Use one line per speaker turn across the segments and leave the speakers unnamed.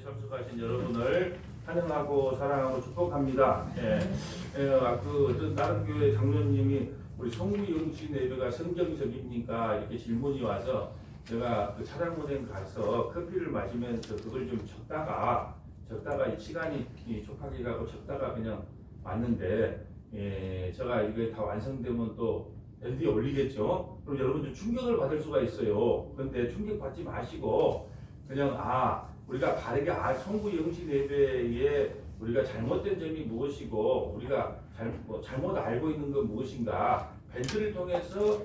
참석하신 여러분을 환영하고 사랑하고 축복합니다. 어떤 다른 교회 장로님이 우리 성부영신 예배가 성경적입니까? 이렇게 질문이 와서 제가 그 차량문에 가서 커피를 마시면서 그걸 좀 적다가 이 시간이 촉박해 가고 적다가 그냥 왔는데 제가 이게 다 완성되면 또 밴드에 올리겠죠. 그럼 여러분 좀 충격을 받을 수가 있어요. 그런데 충격 받지 마시고 그냥 우리가 바르게 성부 영신 예배에 우리가 잘못된 점이 무엇이고 우리가 잘못 알고 있는 건 무엇인가 밴드를 통해서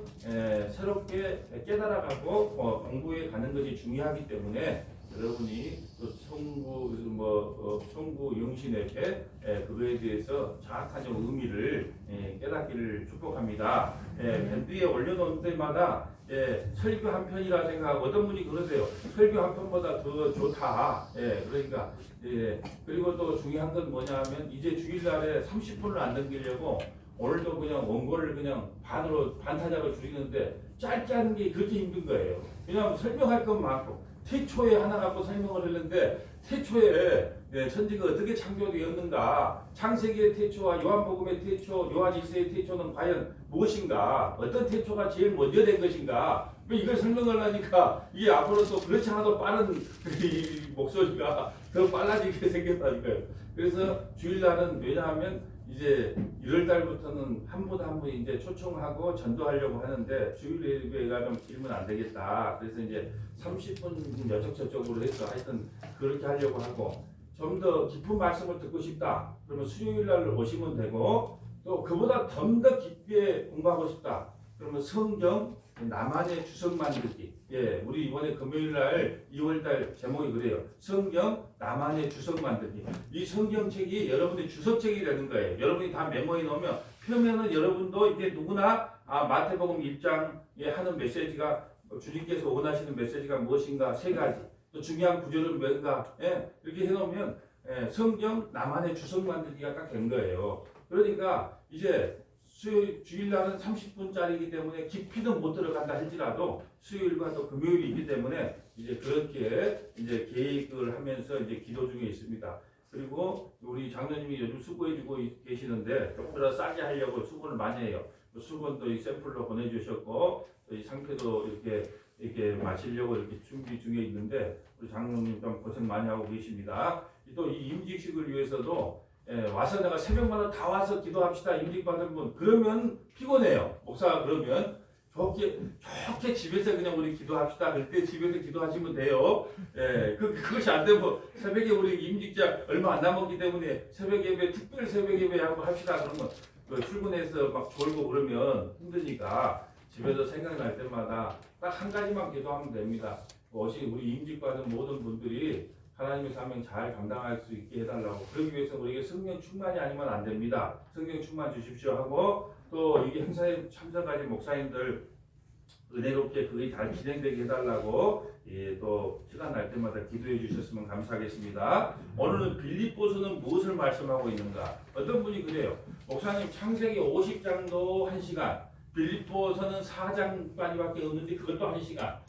새롭게 깨달아가고 공부해 가는 것이 중요하기 때문에 여러분이 또 성부 영신 예배 그거에 대해서 정확한 의미를 깨닫기를 축복합니다. 밴드에 올려놓은 때마다 설교 한 편이라 생각하고 어떤 분이 그러세요. 설교 한 편보다 더 좋다. 그러니까 그리고 또 중요한 건 뭐냐면 이제 주일날에 30분을 안 넘기려고 오늘도 그냥 원고를 그냥 반타작을 줄이는데 짧게 하는 게 그렇게 힘든 거예요. 왜냐하면 설명할 건 많고 태초에 하나 갖고 설명을 했는데 태초에 천지가 어떻게 창조되었는가, 창세기의 태초와 요한복음의 태초, 요한 1세의 태초는 과연 무엇인가, 어떤 태초가 제일 먼저 된 것인가, 이걸 설명을 하니까 이게 앞으로 또 그렇지 않아도 빠른 이 목소리가 더 빨라지게 생겼다니까요. 그래서 주일날은 왜냐하면 이제 1월달부터는 한 분 한 분 이제 초청하고 전도하려고 하는데 주일 예배가 좀 길면 안 되겠다. 그래서 이제 30분 여쪽저쪽으로 해서 하여튼 그렇게 하려고 하고 좀 더 깊은 말씀을 듣고 싶다. 그러면 수요일날 오시면 되고 또 그보다 좀 더 깊게 공부하고 싶다. 그러면 성경 나만의 주석 만들기. 우리 이번에 금요일날 2월달 제목이 그래요. 성경 나만의 주석 만들기. 이 성경책이 여러분의 주석책이 되는 거예요. 여러분이 다 메모해 놓으면 표면은 여러분도 이제 누구나 마태복음 1장에 하는 메시지가 주님께서 원하시는 메시지가 무엇인가 세 가지. 또 중요한 구절은 뭔가 이렇게 해놓으면 성경 나만의 주석 만들기가 딱 된 거예요. 그러니까 이제 주일날은 30분짜리이기 때문에 깊이는 못 들어간다 할지라도 수요일과 또 금요일이 있기 때문에 이제 그렇게 이제 계획을 하면서 이제 기도 중에 있습니다. 그리고 우리 장로님이 요즘 수고해주고 계시는데 조금 더 싸게 하려고 수고를 많이 해요. 수건도 이 샘플로 보내주셨고 이 상태도 이렇게 마시려고 이렇게 준비 중에 있는데 우리 장로님 좀 고생 많이 하고 계십니다. 또 이 임직식을 위해서도 와서 내가 새벽마다 다 와서 기도합시다. 임직 받은 분 그러면 피곤해요. 목사가 그러면 좋게 집에서 그냥 우리 기도합시다. 그때 집에서 기도하시면 돼요. 그것이 안 되고 새벽에 우리 임직자 얼마 안 남았기 때문에 새벽 예배 특별 새벽 예배 하고 합시다. 그러면 출근해서 막 졸고 그러면 힘드니까 집에서 생각날 때마다 딱 한 가지만 기도하면 됩니다. 우리 임직 받은 모든 분들이 하나님의 사명 잘 감당할 수 있게 해달라고. 그러기 위해서 우리에게 성령 충만이 아니면 안 됩니다. 성령 충만 주십시오 하고 또 이게 행사에 참석하신 목사님들 은혜롭게 그게 잘 진행되게 해달라고 또 시간 날 때마다 기도해 주셨으면 감사하겠습니다. 오늘은 빌립보서는 무엇을 말씀하고 있는가? 어떤 분이 그래요. 목사님 창세기 50장도 1시간, 빌립보서는 4장까지밖에 없는데 그것도 1시간.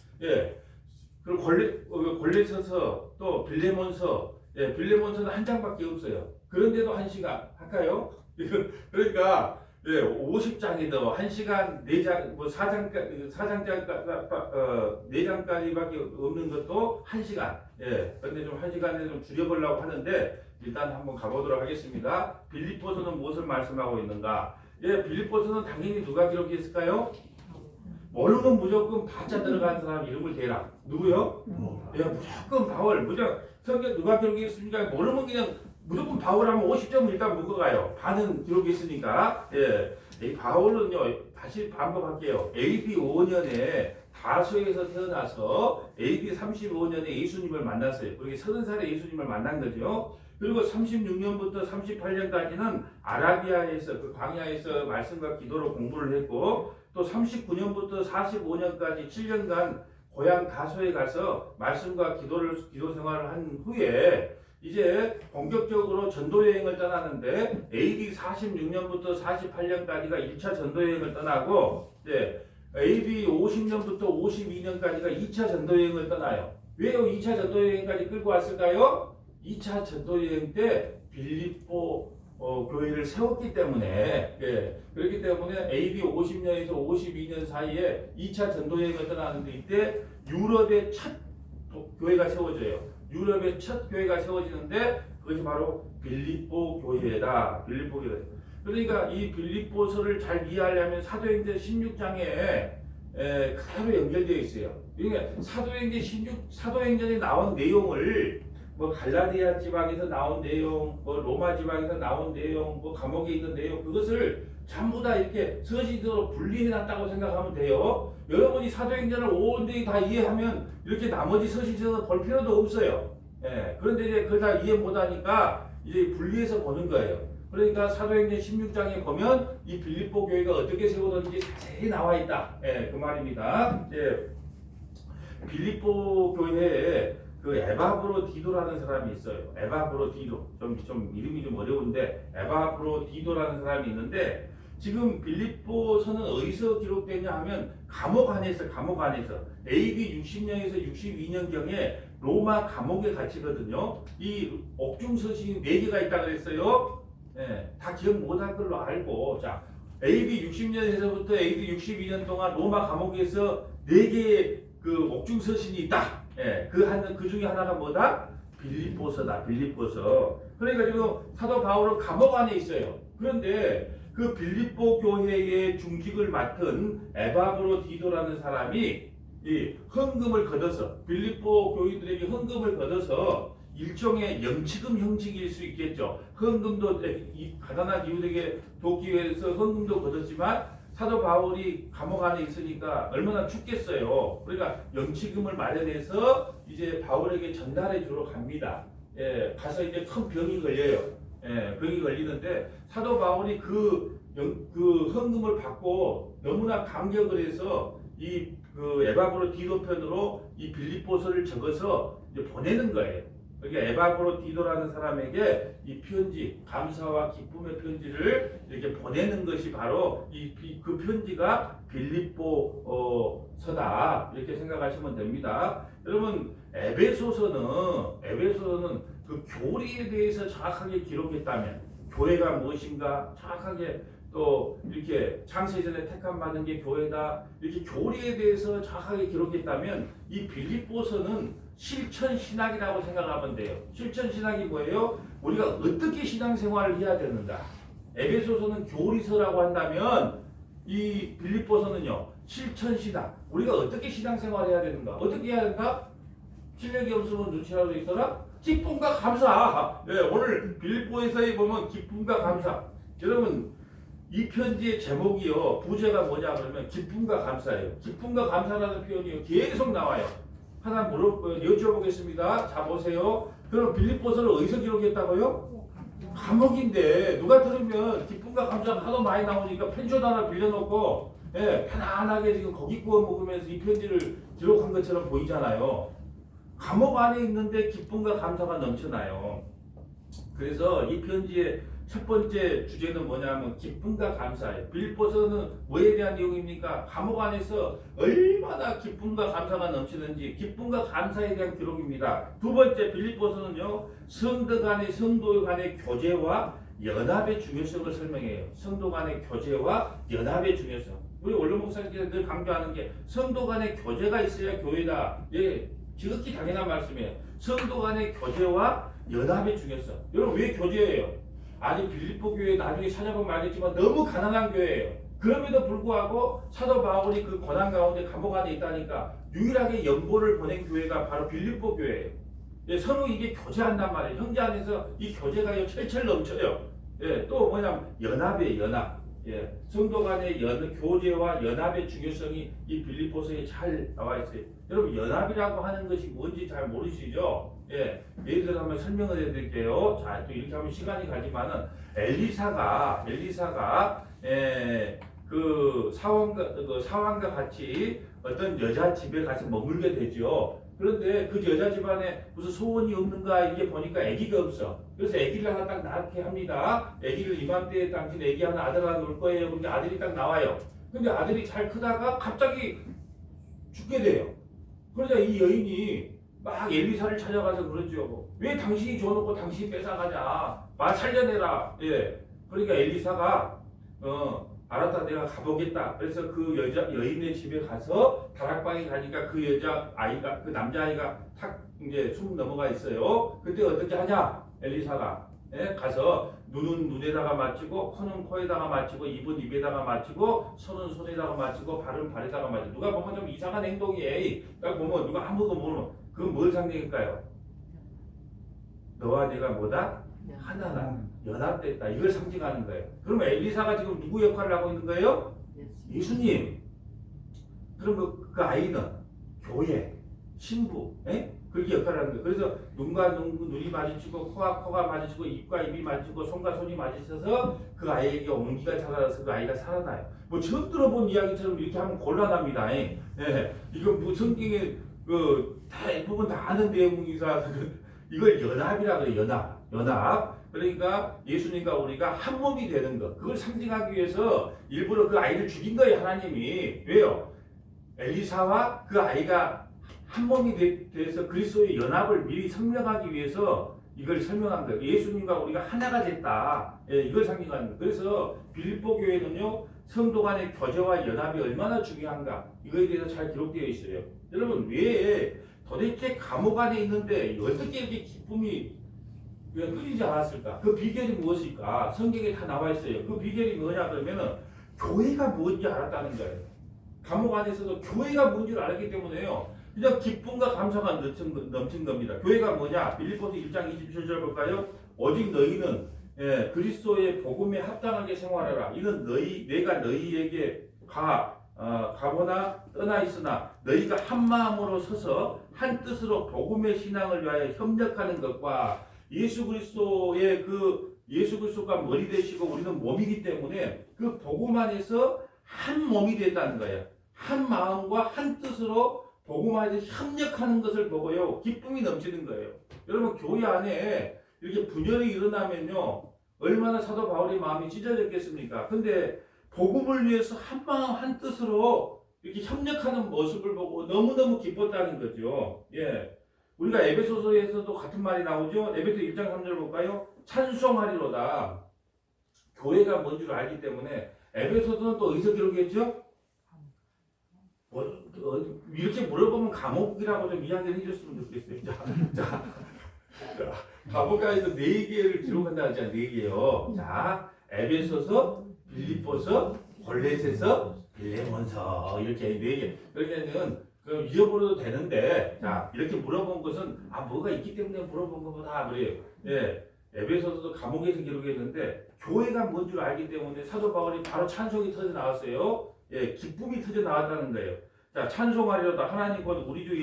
그리고 골레서서 또 빌레몬서, 빌레몬서는 1장밖에 없어요. 그런데도 1시간 할까요? 그러니까 50장에도 1시간 4장, 4장까지밖에 없는 것도 1시간. 그런데 좀 1시간에 좀 줄여보려고 하는데 일단 한번 가보도록 하겠습니다. 빌립보서는 무엇을 말씀하고 있는가? 빌립보서는 당연히 누가 기록했을까요? 모르면 무조건 바자 들어간 사람 이름을 대라. 누구요? 무조건 바울. 성경 누가 기록했습니까? 모르면 그냥 무조건 바울하면 50점 일단 묶어가요. 반은 기록했으니까. 이 바울은요, 다시 반복할게요. AD 5년에 다소에서 태어나서 AD 35년에 예수님을 만났어요. 그렇게 30살에 예수님을 만난 거죠. 그리고 36년부터 38년까지는 아라비아에서 그 광야에서 말씀과 기도로 공부를 했고 또 39년부터 45년까지 7년간 고향 다소에 가서 말씀과 기도 생활을 한 후에 이제 본격적으로 전도 여행을 떠나는데 AD 46년부터 48년까지가 1차 전도 여행을 떠나고 AD 50년부터 52년까지가 2차 전도 여행을 떠나요. 왜요? 2차 전도 여행까지 끌고 왔을까요? 2차 전도여행 때 빌립보 교회를 세웠기 때문에 그렇기 때문에 AD 50년에서 52년 사이에 2차 전도여행을 떠나는데 이때 유럽의 첫 교회가 세워져요. 유럽의 첫 교회가 세워지는데 그것이 바로 빌립보 교회다. 빌립보 교회. 그러니까 이 빌립보서를 잘 이해하려면 사도행전 16장에 그대로 연결되어 있어요. 그러니까 사도행전에 나온 내용을 뭐 갈라디아 지방에서 나온 내용, 뭐 로마 지방에서 나온 내용, 뭐 감옥에 있는 내용 그것을 전부 다 이렇게 서신서로 분리해놨다고 생각하면 돼요. 여러분이 사도행전을 온전히 다 이해하면 이렇게 나머지 서신서는 볼 필요도 없어요. 그런데 이제 그걸 다 이해 못하니까 이제 분리해서 보는 거예요. 그러니까 사도행전 16장에 보면 이 빌립보 교회가 어떻게 세워졌는지 자세히 나와 있다. 그 말입니다. 빌립보 교회에 그 에바브로디도라는 사람이 있어요. 에바브로디도 좀 이름이 좀 어려운데 에바브로디도라는 사람이 있는데 지금 빌립보서는 어디서 기록되냐 하면 감옥 안에서 AD 60년에서 62년경에 로마 감옥에 갇히거든요. 이 옥중서신이 4개가 있다 그랬어요. 다 기억 못할 걸로 알고 자 AD 60년에서부터 AD 62년 동안 로마 감옥에서 4개의 그 옥중서신이 있다. 그 중에 하나가 뭐다? 빌립보서다. 빌립보서. 그러니까 지금 사도 바울은 감옥 안에 있어요. 그런데 그 빌립보 교회의 중직을 맡은 에바브로디도라는 사람이 이 헌금을 걷어서 빌립보 교인들에게 헌금을 걷어서 일종의 영치금 형식일 수 있겠죠. 헌금도 이 가난한 이웃에게 돕기 위해서 헌금도 걷었지만 사도 바울이 감옥 안에 있으니까 얼마나 춥겠어요. 그러니까 영치금을 마련해서 이제 바울에게 전달해 주러 갑니다. 가서 이제 큰 병이 걸려요. 병이 걸리는데 사도 바울이 그 헌금을 받고 너무나 감격을 해서 그 에바브로디도 편으로 이 빌립보서를 적어서 이제 보내는 거예요. 그러니까 에바브로디도라는 사람에게 이 편지, 감사와 기쁨의 편지를 이렇게 보내는 것이 바로 그 편지가 빌립보서다 이렇게 생각하시면 됩니다. 여러분 에베소서는 그 교리에 대해서 정확하게 기록했다면 교회가 무엇인가 정확하게 또 이렇게 창세전에 택함 받은 게 교회다 이렇게 교리에 대해서 정확하게 기록했다면 이 빌립보서는 실천 신학이라고 생각하면 돼요. 실천 신학이 뭐예요? 우리가 어떻게 신앙생활을 해야 되는가? 에베소서는 교리서라고 한다면 이 빌립보서는요 실천 신학. 우리가 어떻게 신앙생활을 해야 되는가? 어떻게 해야 된다? 실력이 없으면 눈치라도 있어라. 기쁨과 감사. 오늘 빌립보에서 보면 기쁨과 감사. 여러분 이 편지의 제목이요 부제가 뭐냐 그러면 기쁨과 감사예요. 기쁨과 감사라는 표현이 계속 나와요. 하나 여쭤보겠습니다. 자 보세요. 그럼 빌립보서를 어디서 기록했다고요? 감옥인데 누가 들으면 기쁨과 감사가 하도 많이 나오니까 펜션 하나 빌려놓고 편안하게 지금 고기 구워 먹으면서 이 편지를 기록한 것처럼 보이잖아요. 감옥 안에 있는데 기쁨과 감사가 넘쳐나요. 그래서 이 편지의 첫 번째 주제는 뭐냐면 기쁨과 감사예요. 빌립보서는 뭐에 대한 내용입니까? 감옥 안에서 얼마나 기쁨과 감사가 넘치는지 기쁨과 감사에 대한 기록입니다. 두 번째 빌립보서는요 성도 간의 교제와 연합의 중요성을 설명해요. 성도 간의 교제와 연합의 중요성. 우리 원로 목사님께서 늘 강조하는 게 성도 간의 교제가 있어야 교회다. 지극히 당연한 말씀이에요. 성도 간의 교제와 연합의 중요성. 여러분 왜 교제예요? 아니 빌립보 교회 나중에 찾아보면 알겠지만 너무 가난한 교회예요. 그럼에도 불구하고 사도 바울이 그 고난 가운데 감옥 안에 있다니까 유일하게 연보를 보낸 교회가 바로 빌립보 교회예요. 서로 이게 교제한단 말이에요. 형제 안에서 이 교제가 철철 넘쳐요. 또 뭐냐면 연합이에요. 연합. 성도 간의 교제와 연합의 중요성이 이 빌립보서에 잘 나와 있어요. 여러분 연합이라고 하는 것이 뭔지 잘 모르시죠? 예를 들어 한번 설명을 해드릴게요. 자, 또 이렇게 하면 시간이 가지만은 엘리사가 그 사왕과 같이 어떤 여자 집에 가서 머물게 되죠. 그런데 그 여자 집안에 무슨 소원이 없는가 이게 보니까 아기가 없어. 그래서 아기를 하나 딱 낳게 합니다. 아기를 이맘때 당신 아기 하나 아들 하나 놓을 거예요. 그런데 아들이 딱 나와요. 근데 아들이 잘 크다가 갑자기 죽게 돼요. 그러자 이 여인이 막 엘리사를 찾아가서 그러죠. 왜 당신이 줘놓고 당신이 뺏어가냐? 말 살려내라. 예. 그러니까 엘리사가 알았다, 내가 가보겠다. 그래서 그 여인의 집에 가서 다락방에 가니까 그 그 남자아이가 탁 이제 숨 넘어가 있어요. 그때 어떻게 하냐? 엘리사가 가서 눈은 눈에다가 맞추고, 코는 코에다가 맞추고, 입은 입에다가 맞추고, 손은 손에다가 맞추고, 발은 발에다가 맞추고. 누가 보면 좀 이상한 행동이에요. 그러니까 보면 누가 아무도 모르면 그건 뭘 상징일까요? 너와 내가 뭐다? 하나다. 연합됐다. 이걸 상징하는 거예요. 그러면 엘리사가 지금 누구 역할을 하고 있는 거예요? 예수님. 그럼 그 아이는 교회, 신부, 그렇게 역할을 하는 거예요. 그래서 눈과 눈이 마주치고, 코와 코가 마주치고, 입과 입이 마주치고, 손과 손이 마주쳐서 그 아이에게 온기가 찾아와서 그 아이가 살아나요. 뭐 처음 들어본 이야기처럼 이렇게 하면 곤란합니다. 이건 뭐 성경에 대부분 다 아는 내용이라서 이걸 연합이라 그래요. 연합. 그러니까 예수님과 우리가 한 몸이 되는 것. 그걸 상징하기 위해서 일부러 그 아이를 죽인 거예요. 하나님이. 왜요? 엘리사와 그 아이가 한 몸이 돼서 그리스도의 연합을 미리 설명하기 위해서 이걸 설명한 거예요. 예수님과 우리가 하나가 됐다. 이걸 상징하는 거예요. 그래서 빌립보 교회는요, 성도 간의 교제와 연합이 얼마나 중요한가, 이거에 대해서 잘 기록되어 있어요. 여러분, 왜 도대체 감옥 안에 있는데 어떻게 이렇게 기쁨이 끊이지 않았을까? 그 비결이 무엇일까? 성경에 다 나와 있어요. 그 비결이 뭐냐 그러면은 교회가 뭔지 알았다는 거예요. 감옥 안에서도 교회가 뭔지를 알았기 때문에요. 그냥 기쁨과 감사가 넘친 겁니다. 교회가 뭐냐? 빌립보서 1장 27절 볼까요? 오직 너희는 그리스도의 복음에 합당하게 생활하라. 이는 내가 너희에게 가보나 떠나 있으나 너희가 한 마음으로 서서 한 뜻으로 복음의 신앙을 위하여 협력하는 것과 예수 그리스도가 머리 되시고 우리는 몸이기 때문에 그 복음 안에서 한 몸이 됐다는 거예요. 한 마음과 한 뜻으로 복음 안에서 협력하는 것을 보고요, 기쁨이 넘치는 거예요. 여러분, 교회 안에 이렇게 분열이 일어나면요, 얼마나 사도 바울의 마음이 찢어졌겠습니까? 근데 복음을 위해서 한 마음 한 뜻으로 이렇게 협력하는 모습을 보고 너무너무 기뻤다는 거죠. 우리가 에베소서에서도 같은 말이 나오죠. 에베소 1장 3절 볼까요? 찬송하리로다. 교회가 뭔 줄 알기 때문에 에베소서는 또 어디서 기록했죠? 이렇게 물어보면 감옥이라고 좀 이야기를 해줬으면 좋겠어요. 자, 감옥가에서 4개를 기록한다 하잖아요. 4개요. 자, 에베소서, 빌립보서, 골로새서, 빌레몬서, 이렇게 4개. 그러면은 그럼 잊어버려도 되는데, 자, 이렇게 물어본 것은 뭐가 있기 때문에 물어본 것보다 그래요. 에베소서도 감옥에서 기록했는데 교회가 뭔 줄 알기 때문에 사도 바울이 바로 찬송이 터져 나왔어요. 기쁨이 터져 나왔다는 거예요. 자, 찬송하리로다. 하나님 곧 우리 주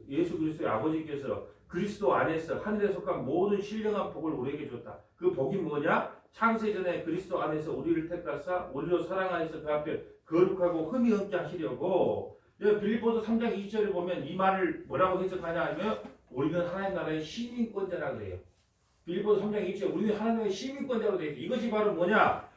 예수 그리스도의 아버지께서 그리스도 안에서 하늘에 속한 모든 신령한 복을 우리에게 줬다. 그 복이 뭐냐? 창세전에 그리스도 안에서 우리를 택하사 우리로 사랑 안에서 그 앞에 거룩하고 흠이 없게 하시려고. 빌립보서 3장 20절에 보면 이 말을 뭐라고 해석하냐 하면 우리는 하나님 나라의 시민권자라 그래요. 빌립보서 3장 20절, 우리는 하나님의 시민권자로 되어 있다. 이것이 바로 뭐냐?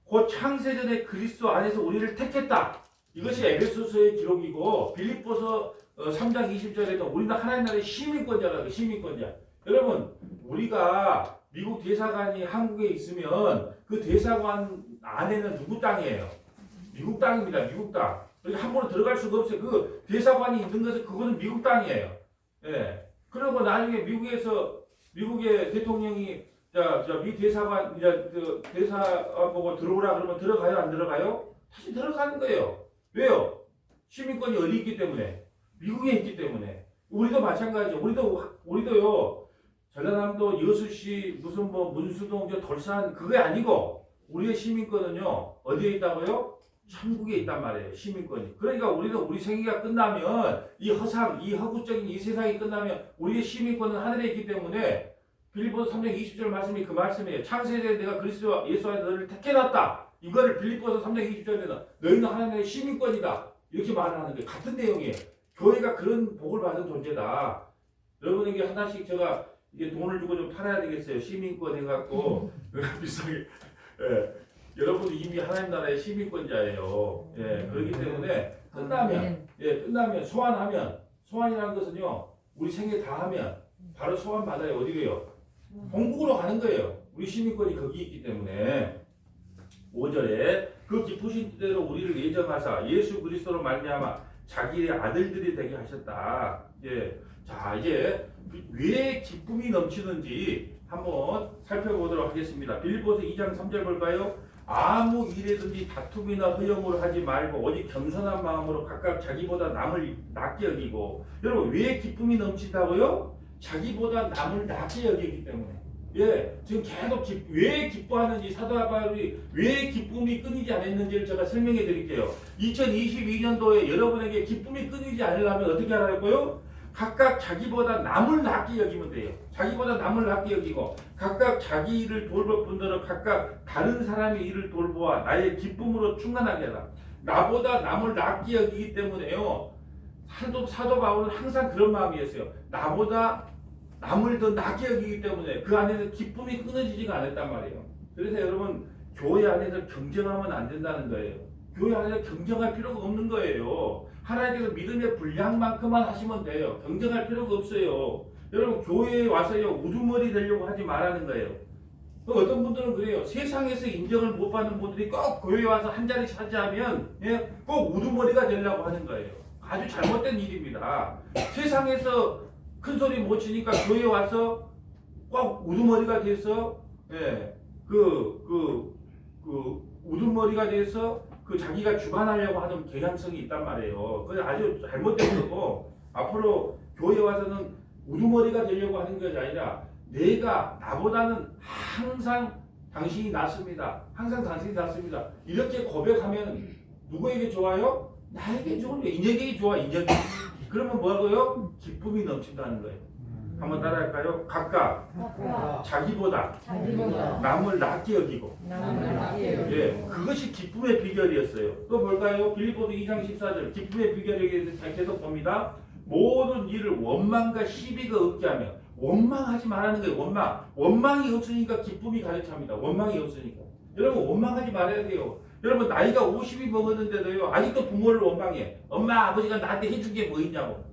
곧 창세전에 그리스도 안에서 우리를 택했다. 이것이 에베소서의 기록이고, 빌립보서 3장 20절에도 우리는 하나님 나라의 시민권자라고 해요. 시민권자. 여러분, 우리가 미국 대사관이 한국에 있으면 그 대사관 안에는 누구 땅이에요? 미국 땅입니다. 미국 땅. 그러니까 함부로 들어갈 수가 없어요. 그 대사관이 있는 것은 그거는 미국 땅이에요. 그리고 나중에 미국의 대통령이 미 대사관 대사 보고 들어오라 그러면 들어가요, 안 들어가요? 다시 들어가는 거예요. 왜요? 시민권이 어디 있기 때문에? 미국에 있기 때문에. 우리도 마찬가지죠. 우리도요. 전라남도 여수시 무슨 문수동 돌산 그게 아니고 우리의 시민권은요 어디에 있다고요? 천국에 있단 말이에요. 시민권이. 그러니까 우리도 우리 생애가 끝나면 이 허구적인 이 세상이 끝나면 우리의 시민권은 하늘에 있기 때문에 빌립보서 3장 20절 말씀이 그 말씀이에요. 창세전에 내가 그리스도 예수 안에 너를 택해놨다. 이거를 빌립보서 3장 20절에는 너희는 하나님의 시민권이다. 이렇게 말을 하는 게 같은 내용이에요. 교회가 그런 복을 받은 존재다. 여러분에게 하나씩 제가 이게 돈을 주고 좀 팔아야 되겠어요. 시민권 해갖고 비싸게. 여러분이 이미 하나님 나라의 시민권자예요. 그렇기 때문에 끝나면 소환이라는 것은요 우리 생애 다 하면 바로 소환 받아요. 어디로요? 본국으로 가는 거예요. 우리 시민권이 거기 있기 때문에. 5절에 그 기쁘신 뜻대로 우리를 예정하사 예수 그리스도로 말미암아 자기의 아들들이 되게 하셨다. 예. 자, 이제 왜 기쁨이 넘치는지 한번 살펴보도록 하겠습니다. 빌립보서 2장 3절 볼까요? 아무 일에든지 다툼이나 허영으로 하지 말고 오직 겸손한 마음으로 각각 자기보다 남을 낮게 여기고. 여러분, 왜 기쁨이 넘친다고요? 자기보다 남을 낮게 여기기 때문에. 예, 지금 계속 왜 기뻐하는지, 사도 바울이 왜 기쁨이 끊이지 않았는지를 제가 설명해 드릴게요. 2022년도에 여러분에게 기쁨이 끊이지 않으려면 어떻게 하라고요? 각각 자기보다 남을 낮게 여기면 돼요. 자기보다 남을 낮게 여기고, 각각 자기 일을 돌볼 분들은 각각 다른 사람의 일을 돌보아 나의 기쁨으로 충만하게 하라. 나보다 남을 낮게 여기기 때문에요. 사도 바울은 항상 그런 마음이었어요. 나보다 남을 더 낮게 여기기 때문에 그 안에서 기쁨이 끊어지지가 않았단 말이에요. 그래서 여러분, 교회 안에서 경쟁하면 안 된다는 거예요. 교회 안에서 경쟁할 필요가 없는 거예요. 하나님께서 믿음의 분량만큼만 하시면 돼요. 경쟁할 필요가 없어요. 여러분, 교회에 와서요 우두머리 되려고 하지 말라는 거예요. 어떤 분들은 그래요. 세상에서 인정을 못 받는 분들이 꼭 교회에 와서 한 자리 차지하면 꼭 우두머리가 되려고 하는 거예요. 아주 잘못된 일입니다. 세상에서 큰 소리 못 치니까 교회에 와서 꼭 우두머리가 돼서 우두머리가 돼서 자기가 주관하려고 하는 경향성이 있단 말이에요. 그게 아주 잘못된 거고, 앞으로 교회에 와서는 우두머리가 되려고 하는 것이 아니라 나보다는 항상 당신이 낫습니다. 항상 당신이 낫습니다. 이렇게 고백하면 누구에게 좋아요? 나에게 좋은 거예요. 인혁에게 좋아, 인혁이. 그러면 뭐하고요? 기쁨이 넘친다는 거예요. 한번 따라할까요? 각각 자기보다 남을 낮게 여기고. 예, 그것이 기쁨의 비결이었어요. 또 볼까요? 빌립보서 2장 14절 기쁨의 비결에 대해서 계속 봅니다. 모든 일을 원망과 시비가 없게 하며. 원망하지 말라는 거예요. 원망이 없으니까 기쁨이 가득 찹니다. 원망이 없으니까. 여러분, 원망하지 말아야 돼요. 여러분, 나이가 50이 먹었는데도요 아직도 부모를 원망해. 엄마 아버지가 나한테 해준 게 뭐 있냐고.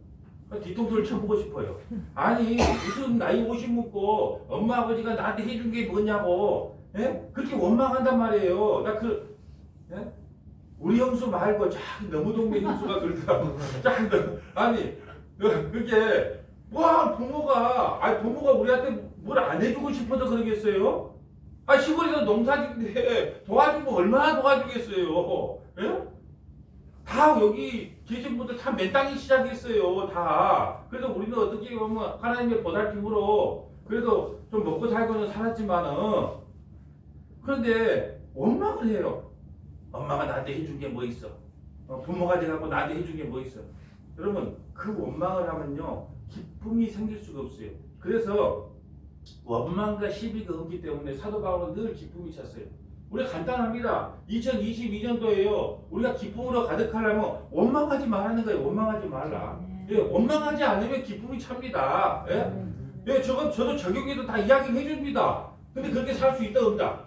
뒤통수를 쳐보고 싶어요. 아니, 무슨 나이 50 먹고 엄마 아버지가 나한테 해준 게 뭐냐고. 예? 그렇게 원망한단 말이에요. 우리 형수 말고 너무 동네 형수가 그러더라고. 아니, 그게 부모가 우리한테 뭘 안 해주고 싶어서 그러겠어요? 시골에서 농사짓는데 도와주면 얼마나 도와주겠어요? 예? 다 여기 계신 분들 다 맨땅이 시작했어요. 다. 그래서 우리는 어떻게 보면 하나님의 보살핌으로 그래도 좀 먹고 살고는 살았지만은, 그런데 원망을 해요. 엄마가 나한테 해준 게 뭐 있어? 부모가 돼갖고 나한테 해준 게 뭐 있어? 여러분, 그 원망을 하면요 기쁨이 생길 수가 없어요. 그래서 원망과 시비가 없기 때문에 사도 바울은 늘 기쁨이 찼어요. 우리가 간단합니다. 2022년도에요. 우리가 기쁨으로 가득하려면 원망하지 말라는 거예요. 원망하지 말라. 예, 원망하지 않으면 기쁨이 찹니다. 예, 저도 적용해도 다 이야기를 해줍니다. 근데 그렇게 살 수 있다 없다?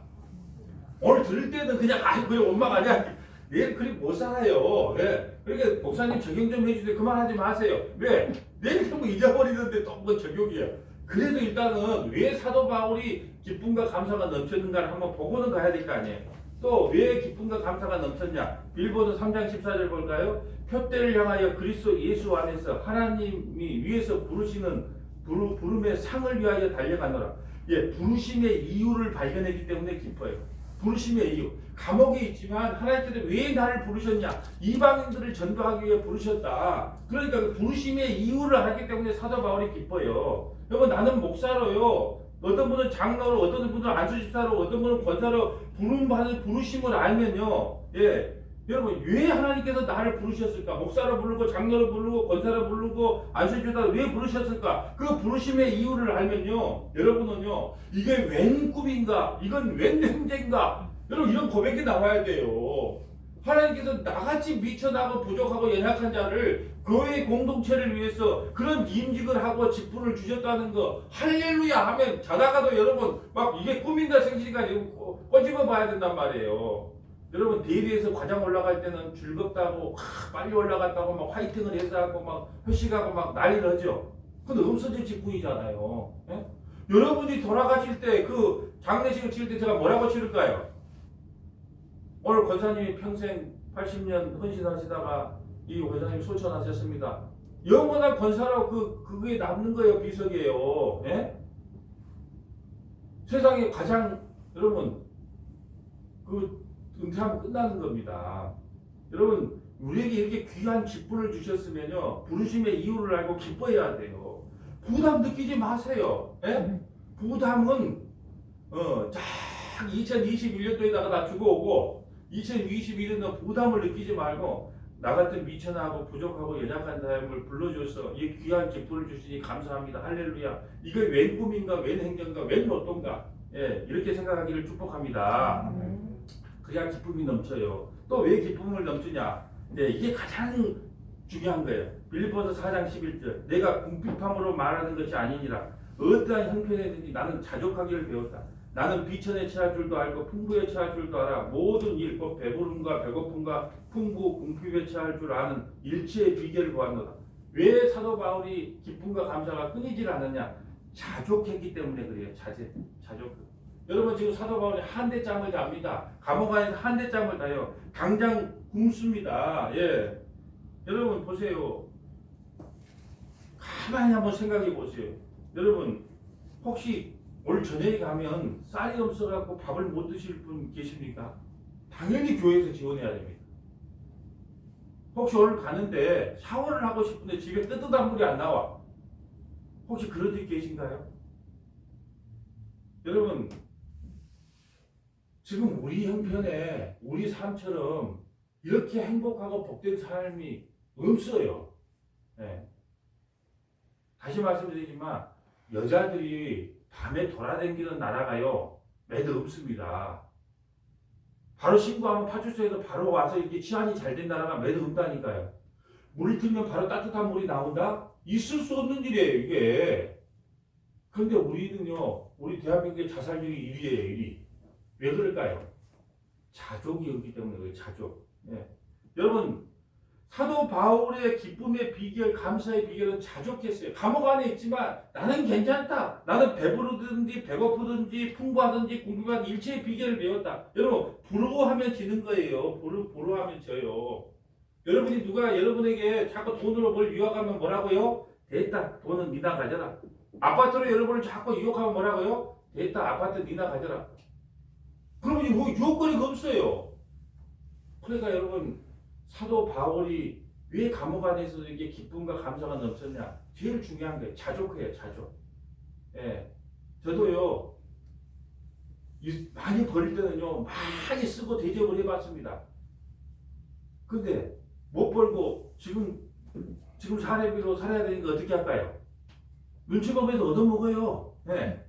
오늘 들을 때는 그냥 그래 원망하냐? 내일 그렇게 못 살아요. 예. 그러니까 목사님 적용 좀 해주세요. 그만하지 마세요. 왜? 내일 뭐 잊어버리는데 또 뭐 적용이에요. 그래도 일단은 왜 사도 바울이 기쁨과 감사가 넘쳤는가를 한번 보고는 가야 될 거 아니에요. 또 왜 기쁨과 감사가 넘쳤냐? 빌립보서 3장 14절 볼까요? 표대를 향하여 그리스도 예수 안에서 하나님이 위에서 부르시는 부름의 상을 위하여 달려가노라. 예, 부르심의 이유를 발견했기 때문에 기뻐요. 부르심의 이유. 감옥에 있지만 하나님께서 왜 나를 부르셨냐? 이방인들을 전도하기 위해 부르셨다. 그러니까 그 부르심의 이유를 알기 때문에 사도 바울이 기뻐요. 여러분, 나는 목사로요. 어떤 분은 장로로, 어떤 분은 안수집사로, 어떤 분은 권사로 부름받은 부르심을 알면요. 예. 여러분, 왜 하나님께서 나를 부르셨을까? 목사로 부르고, 장로로 부르고, 권사로 부르고, 안수집사로 왜 부르셨을까? 그 부르심의 이유를 알면요. 여러분은요. 이게 웬 꿈인가? 이건 웬 행제인가? 여러분, 이런 고백이 나와야 돼요. 하나님께서 나같이 미천하고 부족하고 연약한 자를 교회 공동체를 위해서 그런 임직을 하고 직분을 주셨다는 거 할렐루야 하면 자다가도 여러분 막 이게 꿈인가 생신인가 꼬집어 봐야 된단 말이에요. 여러분, 대리에서 과장 올라갈 때는 즐겁다고 빨리 올라갔다고 막 화이팅을 해서 하고 막 회식하고 막 난리를 하죠. 그건 없어질 직분이잖아요. 예? 여러분이 돌아가실 때 그 장례식을 치를 때 제가 뭐라고 치를까요? 오늘 권사님이 평생 80년 헌신하시다가 이 권사님 소천하셨습니다. 영원한 권사라고 그게 남는 거예요. 비석이에요. 예? 세상에 가장 여러분 그 은퇴하면 끝나는 겁니다. 여러분 우리에게 이렇게 귀한 직분을 주셨으면요 부르심의 이유를 알고 기뻐해야 돼요. 부담 느끼지 마세요. 예? 부담은 딱 2021년도에다가 다 죽어오고 2022년도 부담을 느끼지 말고 나 같은 미천하고 부족하고 연약한 사람을 불러줘서 이 귀한 기쁨을 주시니 감사합니다. 할렐루야. 이게 웬 꿈인가 웬 행정가 웬 로또인가 예, 이렇게 생각하기를 축복합니다. 그래야 기쁨이 넘쳐요. 또 왜 기쁨을 넘치냐? 네, 이게 가장 중요한 거예요. 빌립보서 4장 11절 내가 궁핍함으로 말하는 것이 아니니라 어떠한 형편에든지 나는 자족하기를 배웠다. 나는 비천에 처할 줄도 알고 풍부에 처할 줄도 알아. 모든 일, 곧 배부름과 배고픔과 풍부, 궁핍에 처할 줄 아는 일체의 비결을 보았노라. 왜 사도 바울이 기쁨과 감사가 끊이질 않느냐? 자족했기 때문에 그래요. 자족. 여러분 지금 사도 바울이 한대짬을 잡니다. 감옥 안에서 한대짬을 자요. 당장 굶습니다. 예. 여러분 보세요. 가만히 한번 생각해 보세요. 여러분 혹시 오늘 저녁에 가면 쌀이 없어갖고 밥을 못 드실 분 계십니까? 당연히 교회에서 지원해야 됩니다. 혹시 오늘 가는데 샤워를 하고 싶은데 집에 뜨뜻한 물이 안 나와. 혹시 그런 분 계신가요? 여러분 지금 우리 형편에 우리 삶처럼 이렇게 행복하고 복된 삶이 없어요. 네. 다시 말씀드리지만 여자들이 밤에 돌아다니는 나라가요 매도 없습니다. 바로 신고하면 파출소에서 바로 와서 이렇게 치안이 잘 된 나라가 매도 없다니까요. 물을 틀면 바로 따뜻한 물이 나온다? 있을 수 없는 일이에요 이게. 그런데 우리는요 우리 대한민국의 자살률이 1위예요 1위. 왜 그럴까요? 자족이 없기 때문에 그래요 자족. 예. 여러분 사도 바울의 기쁨의 비결, 감사의 비결은 자족했어요. 감옥 안에 있지만 나는 괜찮다. 나는 배부르든지 배고프든지 풍부하든지 궁핍한 일체의 비결을 배웠다. 여러분 부러워하면 지는 거예요. 부러워하면 져요. 여러분이 누가 여러분에게 자꾸 돈으로 뭘 유혹하면 뭐라고요? 됐다. 돈은 니나 가져라. 아파트로 여러분을 자꾸 유혹하면 뭐라고요? 됐다. 아파트 니나 가져라. 그러면 뭐 유혹거리가 없어요. 그러니까 여러분 사도 바울이 왜 감옥 안에서 이게 기쁨과 감사가 넘쳤냐? 제일 중요한 게 자족해요, 자족. 예. 저도요, 많이 벌 때는요, 많이 쓰고 대접을 해봤습니다. 근데 못 벌고 지금 사례비로 살아야 되니까 어떻게 할까요? 눈치 보면서 얻어먹어요. 예.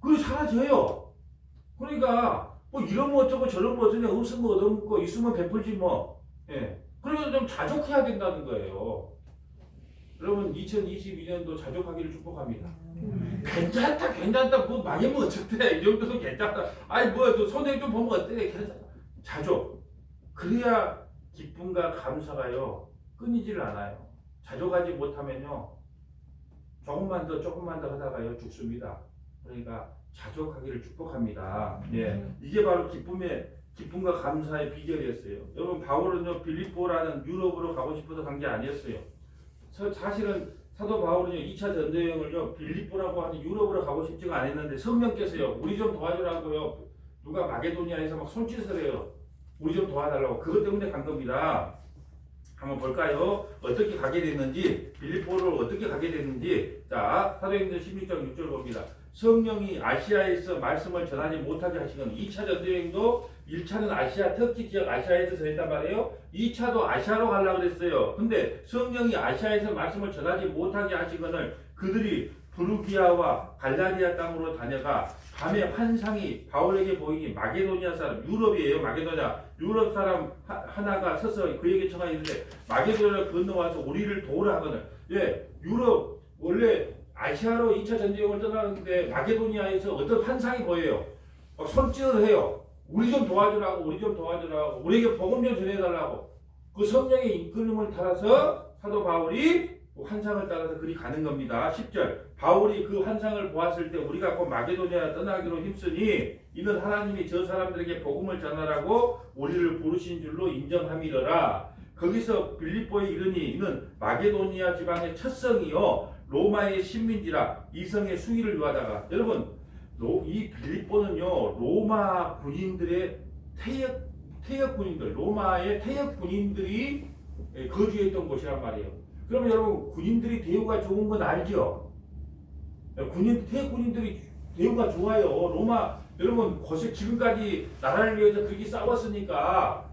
그게 사라져요. 그러니까 뭐 이러면 어쩌고 저러면 어쩌냐 없으면 얻어먹고 있으면 베풀지 뭐. 예. 그러면 좀 자족해야 된다는 거예요. 여러분 2022년도 자족하기를 축복합니다. 괜찮다 뭐 망하면 어쩌대 이 정도는 괜찮다. 아니 뭐 손해 좀 보면 어때? 괜찮다. 자족. 그래야 기쁨과 감사가요 끊이질 않아요. 자족하지 못하면요 조금만 더 하다가요 죽습니다. 그러니까 자족하기를 축복합니다. 예, 이게 바로 기쁨과 감사의 비결이었어요. 여러분 바울은요 빌립보라는 유럽으로 가고 싶어서 간 게 아니었어요. 사실은 사도 바울은요 2차 전도여행을요 빌립보라고 하는 유럽으로 가고 싶지가 않았는데 성령께서요 우리 좀 도와주라고요 누가 마게도니아에서 막 손짓을 해요. 우리 좀 도와달라고. 그것 때문에 간 겁니다. 한번 볼까요? 어떻게 가게 됐는지, 빌립보를 어떻게 가게 됐는지. 자, 사도행전 16장 6절 봅니다. 성령이 아시아에서 말씀을 전하지 못하게 하시는 2차 전도여행도 1차는 아시아, 터키 지역 아시아에서 전했단 말이에요. 2차도 아시아로 가려고 그랬어요. 근데 성령이 아시아에서 말씀을 전하지 못하게 하시거늘 그들이 부르기아와 갈라디아 땅으로 다녀가 밤에 환상이 바울에게 보이니 마게도니아 사람, 유럽이에요. 마게도니아. 유럽 사람 하나가 서서 그에게 청하였는데 마게도니아를 건너와서 우리를 도우라 하거늘. 예, 유럽 원래 아시아로 2차 전쟁을 떠나는데 마게도니아에서 어떤 환상이 보여요. 막 손짓을 해요. 우리 좀 도와주라고, 우리에게 복음 좀 전해달라고. 그 성령의 이끌림을 따라서 사도 바울이 환상을 따라서 그리 가는 겁니다. 10절 바울이 그 환상을 보았을 때 우리가 곧 마게도니아 떠나기로 힘쓰니 이는 하나님이 저 사람들에게 복음을 전하라고 우리를 부르신 줄로 인정함이더라. 거기서 빌립보에 이르니 이는 마게도니아 지방의 첫성이요 로마의 신민지라 이성의 수위를 요하다가 여러분 이 빌립보는요 로마 군인들의 퇴역 군인들 로마의 퇴역 군인들이 거주했던 곳이란 말이에요. 그러면 여러분 군인들이 대우가 좋은 건 알죠? 퇴역 군인들이 대우가 좋아요. 로마 여러분 지금까지 나라를 위해서 그렇게 싸웠으니까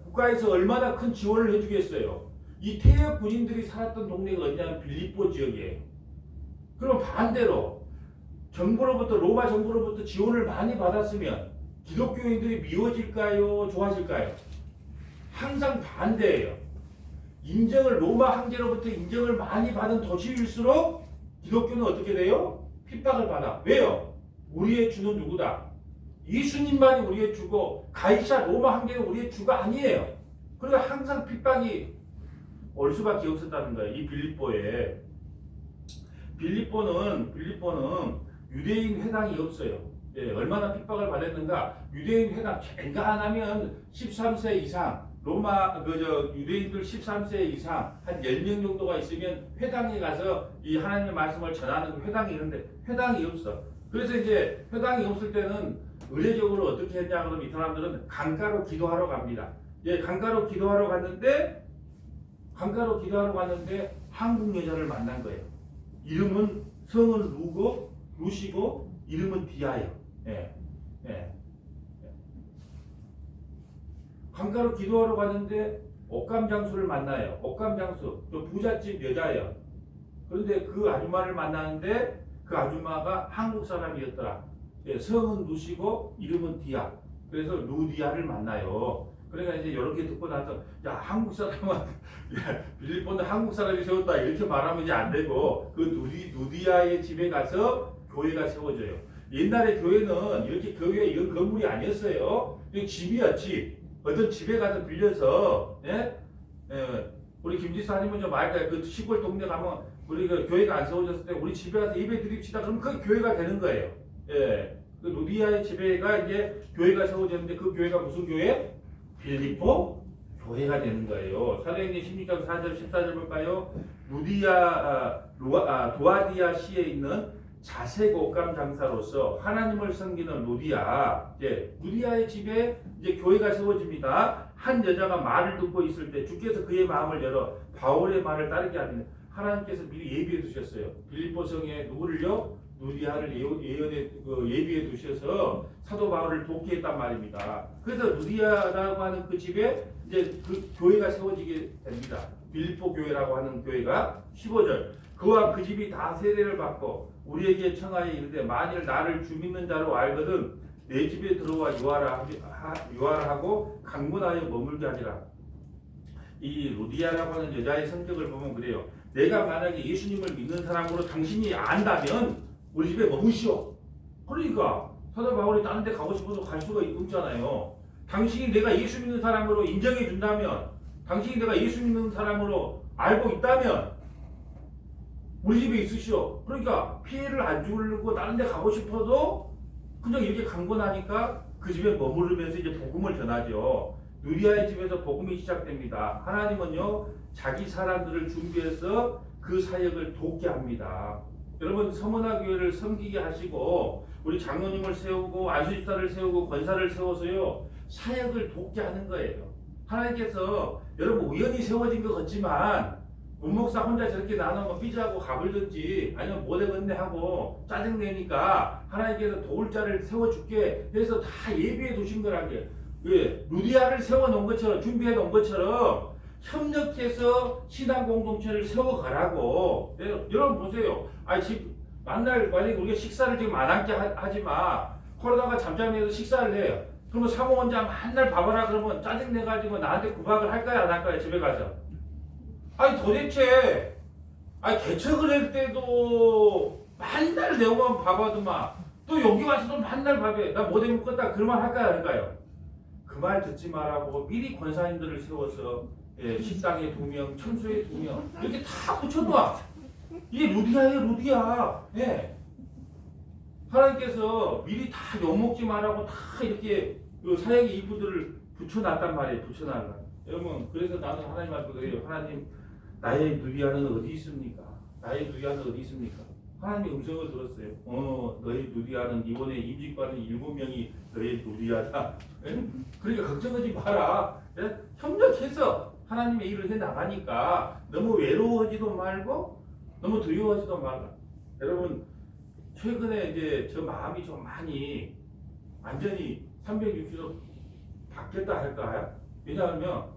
국가에서 얼마나 큰 지원을 해주겠어요. 이 퇴역 군인들이 살았던 동네가 어디냐면 빌립보 지역이에요. 그럼 반대로 로마 정부로부터 지원을 많이 받았으면 기독교인들이 미워질까요? 좋아질까요? 항상 반대예요. 로마 황제로부터 인정을 많이 받은 도시일수록 기독교는 어떻게 돼요? 핍박을 받아. 왜요? 우리의 주는 누구다? 예수님만이 우리의 주고 가이사 로마 황제는 우리의 주가 아니에요. 그러니까 항상 핍박이 올 수밖에 없었다는 거예요. 이 빌립보는 유대인 회당이 없어요. 예, 얼마나 핍박을 받았는가? 유대인 회당 갱간하면 13세 이상 유대인들 13세 이상 한 10명 정도가 있으면 회당에 가서 이 하나님의 말씀을 전하는 회당이 있는데 회당이 없어. 그래서 이제 회당이 없을 때는 의례적으로 어떻게 했냐 그러면 이 사람들은 강가로 기도하러 갑니다. 예, 강가로 기도하러 갔는데 한국 여자를 만난 거예요. 성은 루시고 이름은 디아예요. 예. 강가로 기도하러 갔는데 옥감장수를 만나요. 옥감장수, 부잣집 여자예요. 그런데 그 아줌마를 만나는데 그 아줌마가 한국 사람이었더라. 예, 성은 루시고 이름은 디아. 그래서 루디아를 만나요. 그러니까 이제 이렇게 듣고 나서 야 한국 사람은 빌립보는 한국 사람이 세웠다 이렇게 말하면 이제 안 되고 그 루디아의 집에 가서 교회가 세워져요. 옛날에 교회는 이렇게 교회 이런 건물이 아니었어요. 집이야 집. 어떤 집에 가서 빌려서 우리 김지사님은 좀 알까요? 그 시골 동네 가면 우리 그 교회가 안 세워졌을 때 우리 집에 가서 예배 드립시다. 그러면 그 교회가 되는 거예요. 예. 그 루디아의 집에가 이제 교회가 세워졌는데 그 교회가 무슨 교회? 빌립보 교회가 되는 거예요. 사도행전 16장 4절 14절 볼까요? 도아디아 시에 있는 자색 옷감 장사로서 하나님을 섬기는 루디아의 집에 이제 교회가 세워집니다. 한 여자가 말을 듣고 있을 때 주께서 그의 마음을 열어 바울의 말을 따르게 하니 하나님께서 미리 예비해 두셨어요. 빌립보 성에 누구를요? 루디아를 예비해 두셔서 사도 바울을 돕게 했단 말입니다. 그래서 루디아라고 하는 그 집에 이제 그 교회가 세워지게 됩니다. 빌립보 교회라고 하는 교회가 15절 그와 그 집이 다 세례를 받고 우리에게 청하여 이르되 만일 나를 주 믿는 자로 알거든 내 집에 들어와 유하라 하고 강문하여 머물게 하리라. 이 루디아라고 하는 여자의 성격을 보면 그래요. 내가 만약에 예수님을 믿는 사람으로 당신이 안다면 우리 집에 머무시오. 그러니까 사도 바울이 다른 데 가고 싶어도 갈 수가 없잖아요. 당신이 내가 예수 믿는 사람으로 인정해 준다면 당신이 내가 예수 믿는 사람으로 알고 있다면 우리 집에 있으시오. 그러니까 피해를 안 주려고 다른 데 가고 싶어도 그냥 이렇게 강권하니까 그 집에 머무르면서 이제 복음을 전하죠. 누리아의 집에서 복음이 시작됩니다. 하나님은요 자기 사람들을 준비해서 그 사역을 돕게 합니다. 여러분 서문화 교회를 섬기게 하시고 우리 장로님을 세우고 안수집사를 세우고 권사를 세워서요 사역을 돕게 하는 거예요. 하나님께서 여러분 우연히 세워진 것 같지만 문목사 혼자 저렇게 나누면 삐져하고 가불든지 아니면 못해겠네 하고 짜증내니까 하나님께서 도울 자를 세워줄게 해서 다 예비해 두신 거란 게 왜? 루디아를 세워놓은 것처럼 준비해 놓은 것처럼 협력해서 신앙 공동체를 세워가라고. 여러분 보세요. 만날 만약에 우리가 식사를 지금 안 함께 하지 마. 코로나가 잠잠해서 식사를 해요. 그러면 사모원장 한날 봐봐라 그러면 짜증내가지고 나한테 구박을 할까요 안 할까요 집에 가서? 도대체 개척을 할 때도 만날 내고만 봐봐도만 또 여기 와서도 만날 봐봐. 나 못해 먹겠다 그런 말 할까요 안 할까요? 그 말 듣지 말라고 미리 권사님들을 세워서 예, 식당에 2명, 청소에 2명 이렇게 다 붙여놓아. 이게 루디아예요, 루디아. 예. 하나님께서 미리 다 욕먹지 말라고 다 이렇게 그 사역의 일부들을 붙여놨단 말이에요. 붙여놨나. 여러분, 그래서 나는 하나님 앞에 그래요. 하나님, 나의 누리아는 어디 있습니까? 나의 누리아는 어디 있습니까? 하나님의 음성을 들었어요. 너의 누리아는 이번에 임직받은 7명이 너의 누리아다. 예? 그러니까 걱정하지 마라. 예? 협력해서 하나님의 일을 해 나가니까 너무 외로워하지도 말고 너무 두려워하지도 말라. 여러분, 최근에 이제 저 마음이 좀 많이 완전히 360도 바뀌었다 할까요? 왜냐하면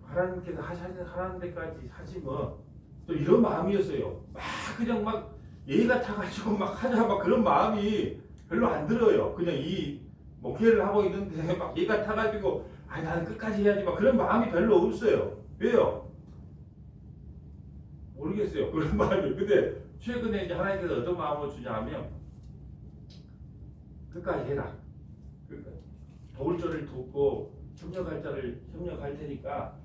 하나님께서 하라는 데까지 하지 뭐 또 이런 마음이었어요. 막 그냥 막 예의 같아가지고 막 하자 막 그런 마음이 별로 안 들어요. 그냥 이 목회를 하고 있는데 막 예의 같아가지고 나는 끝까지 해야지 막 그런 마음이 별로 없어요. 왜요? 모르겠어요. 그런 마음이. 근데 최근에 이제 하나님께서 어떤 마음을 주냐면 끝까지 해라. 도울 자를 돕고 협력할 자를 협력할 테니까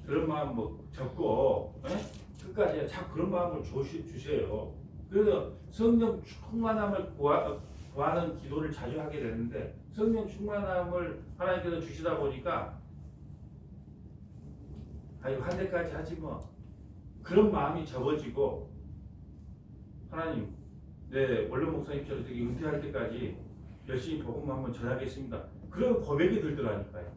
그런 마음 뭐 접고 끝까지 해. 자꾸 그런 마음을 주세요. 그래서 성령 충만함을 구하는 기도를 자주 하게 되는데 성령 충만함을 하나님께서 주시다 보니까 한 대까지 하지 뭐 그런 마음이 접어지고 하나님, 원로 목사님처럼 되게 은퇴할 때까지 열심히 복음 한번 전하겠습니다. 그런 고백이 들더라니까요.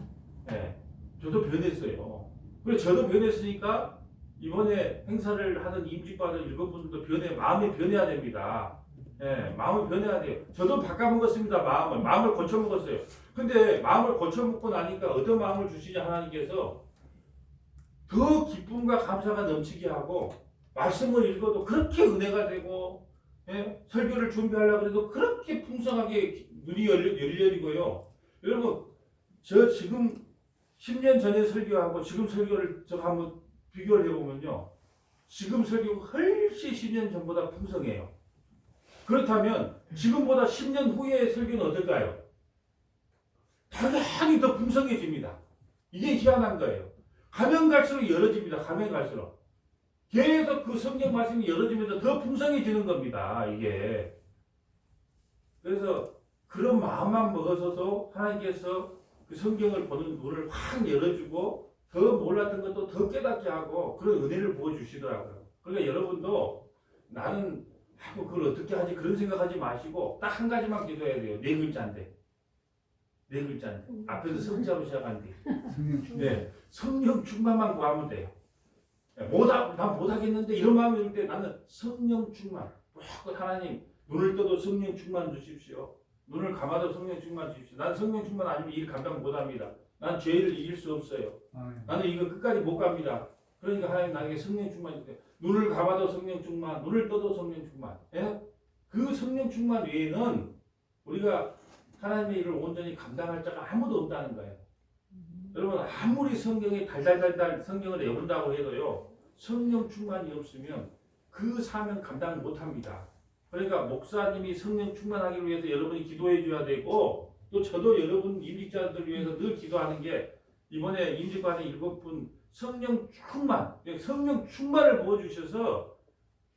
예, 저도 변했어요. 그래서 저도 변했으니까 이번에 행사를 하던 임직받은 7분들도 마음이 변해야 됩니다. 예, 마음을 변해야 돼요. 저도 바꿔먹었습니다. 마음을 고쳐먹었어요. 근데 마음을 고쳐먹고 나니까 어떤 마음을 주시냐 하나님께서 더 기쁨과 감사가 넘치게 하고 말씀을 읽어도 그렇게 은혜가 되고 설교를 준비하려고 해도 그렇게 풍성하게 눈이 열려지고요. 여러분 저 지금 10년 전에 설교하고 지금 설교를 저 한번 비교를 해보면요. 지금 설교가 훨씬 10년 전보다 풍성해요. 그렇다면 지금보다 10년 후의 설교는 어떨까요? 당연히 더 풍성해집니다. 이게 희한한 거예요. 가면 갈수록 열어집니다. 가면 갈수록. 계속 그 성경 말씀이 열어지면서 더 풍성해지는 겁니다. 이게. 그래서 그런 마음만 먹어서도 하나님께서 그 성경을 보는 눈을 확 열어주고 더 몰랐던 것도 더 깨닫게 하고 그런 은혜를 부어주시더라고요. 그러니까 여러분도 나는 그걸 어떻게 하지 그런 생각하지 마시고 딱 한 가지만 기도해야 돼요. 4글자인데. 4글자인데. 앞에서 성자로 시작한대. 성령 충만만 구하면 돼요. 난 못하겠는데 이런 마음이 들 때 나는 성령 충만. 하나님 눈을 떠도 성령 충만 주십시오. 눈을 감아도 성령 충만 주십시오. 난 성령 충만 아니면 일 감당 못합니다. 난 죄를 이길 수 없어요. 나는 이거 끝까지 못 갑니다. 그러니까 하나님 나에게 성령 충만 주세요. 눈을 감아도 성령 충만, 눈을 떠도 성령 충만. 그 성령 충만 외에는 우리가 하나님의 일을 온전히 감당할 자가 아무도 없다는 거예요. 여러분 아무리 성경에 달달달달 성경을 외운다고 해도요. 성령 충만이 없으면 그 사명 감당 못합니다. 그러니까 목사님이 성령 충만하기 위해서 여러분이 기도해 줘야 되고 또 저도 여러분 임직자들 위해서 늘 기도하는 게 이번에 임직받은 7분 성령 충만을 부어주셔서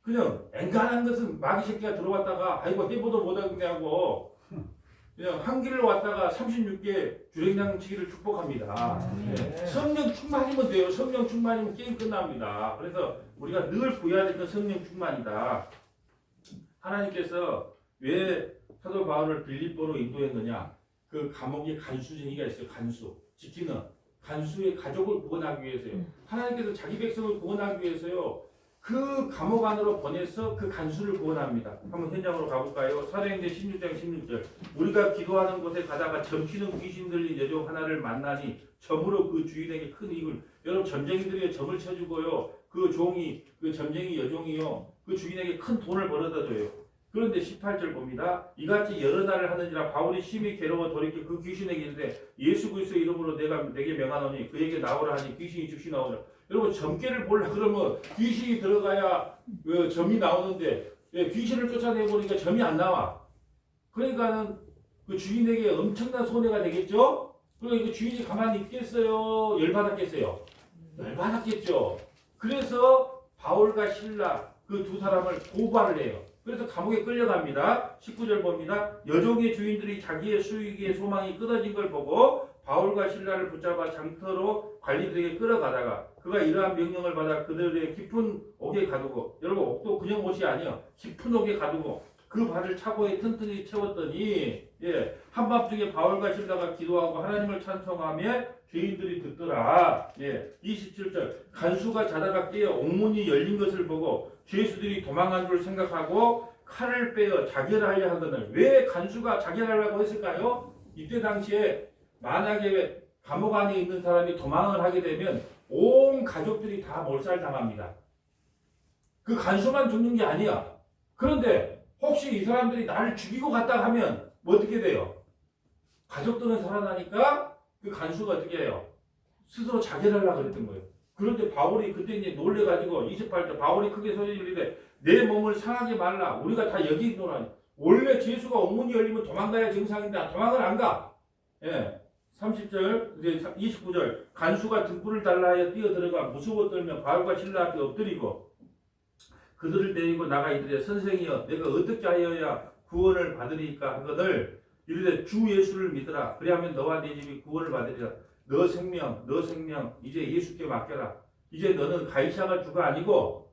그냥 앵간한 것은 마귀 새끼가 들어왔다가 아이고 해보도 못하겠냐고 그냥 한 길로 왔다가 36개 주랭장치기를 축복합니다. 성령 충만이면 돼요. 성령 충만이면 게임 끝납니다. 그래서 우리가 늘 구해야 될 건 성령 충만이다. 하나님께서 왜 사도 바울을 빌립보로 인도했느냐? 그 감옥에 간수쟁이가 있어요. 지키는 간수의 가족을 구원하기 위해서요. 하나님께서 자기 백성을 구원하기 위해서요. 그 감옥 안으로 보내서 그 간수를 구원합니다. 한번 현장으로 가볼까요? 사도행전 16장 16절. 우리가 기도하는 곳에 가다가 점치는 귀신 들린 여종 하나를 만나니 점으로 그 주인에게 큰 이익을. 여러분 점쟁이들이 점을 쳐주고요. 그 점쟁이 여종이요. 그 주인에게 큰 돈을 벌어다 줘요. 그런데 18절 봅니다. 이같이 여러 날을 하는지라 바울이 심히 괴로워 돌이켜 그 귀신에게 이르되 예수 그리스도의 이름으로 내게 명하노니 그에게 나오라 하니 귀신이 즉시 나오더라. 여러분 점괘를 보려고 그러면 귀신이 들어가야 점이 나오는데 귀신을 쫓아내보니까 점이 안 나와. 그러니까는 그 주인에게 엄청난 손해가 되겠죠. 그러니까 이거 주인이 가만히 있겠어요? 열받았겠어요? 열받았겠죠. 그래서 바울과 실라 그 두 사람을 고발을 해요. 그래서 감옥에 끌려갑니다. 19절 봅니다. 여종의 주인들이 자기의 수익의 소망이 끊어진 걸 보고 바울과 실라를 붙잡아 장터로 관리들에게 끌어가다가 그가 이러한 명령을 받아 그들의 깊은 옥에 가두고, 여러분 옥도 그냥 옷이 아니에요. 깊은 옥에 가두고 그 발을 차고에 튼튼히 채웠더니 한밤중에 바울과 실라가 기도하고 하나님을 찬송하며 죄인들이 듣더라. 27절 간수가 자다가 깨어 옥문이 열린 것을 보고 죄수들이 도망간 줄 생각하고 칼을 빼어 자결하려 하거늘. 왜 간수가 자결하려고 했을까요? 이때 당시에 만약에 감옥 안에 있는 사람이 도망을 하게 되면 온 가족들이 다 몰살당합니다. 그 간수만 죽는 게 아니야. 그런데 혹시 이 사람들이 나를 죽이고 갔다 하면 뭐 어떻게 돼요? 가족들은 살아나니까 그 간수가 어떻게 해요? 스스로 자결하려고 그랬던 거예요. 그런데 바울이 그때 이제 놀래가지고 28절 바울이 크게 소리 지르되 내 몸을 상하게 말라. 우리가 다 여기 있노라. 원래 죄수가 옥문이 열리면 도망가야 정상인데 도망을 안 가. 30절, 29절 간수가 등불을 달라 하여 뛰어들어가 무서워 떨며 바울과 실라 앞에 엎드리고 그들을 데리고 나가 이르되 선생이여 내가 어떻게 하여야 구원을 받으리까 하거늘 이르되 주 예수를 믿으라. 그리하면 너와 네 집이 구원을 받으리라. 너 생명 이제 예수께 맡겨라. 이제 너는 가이사가 주가 아니고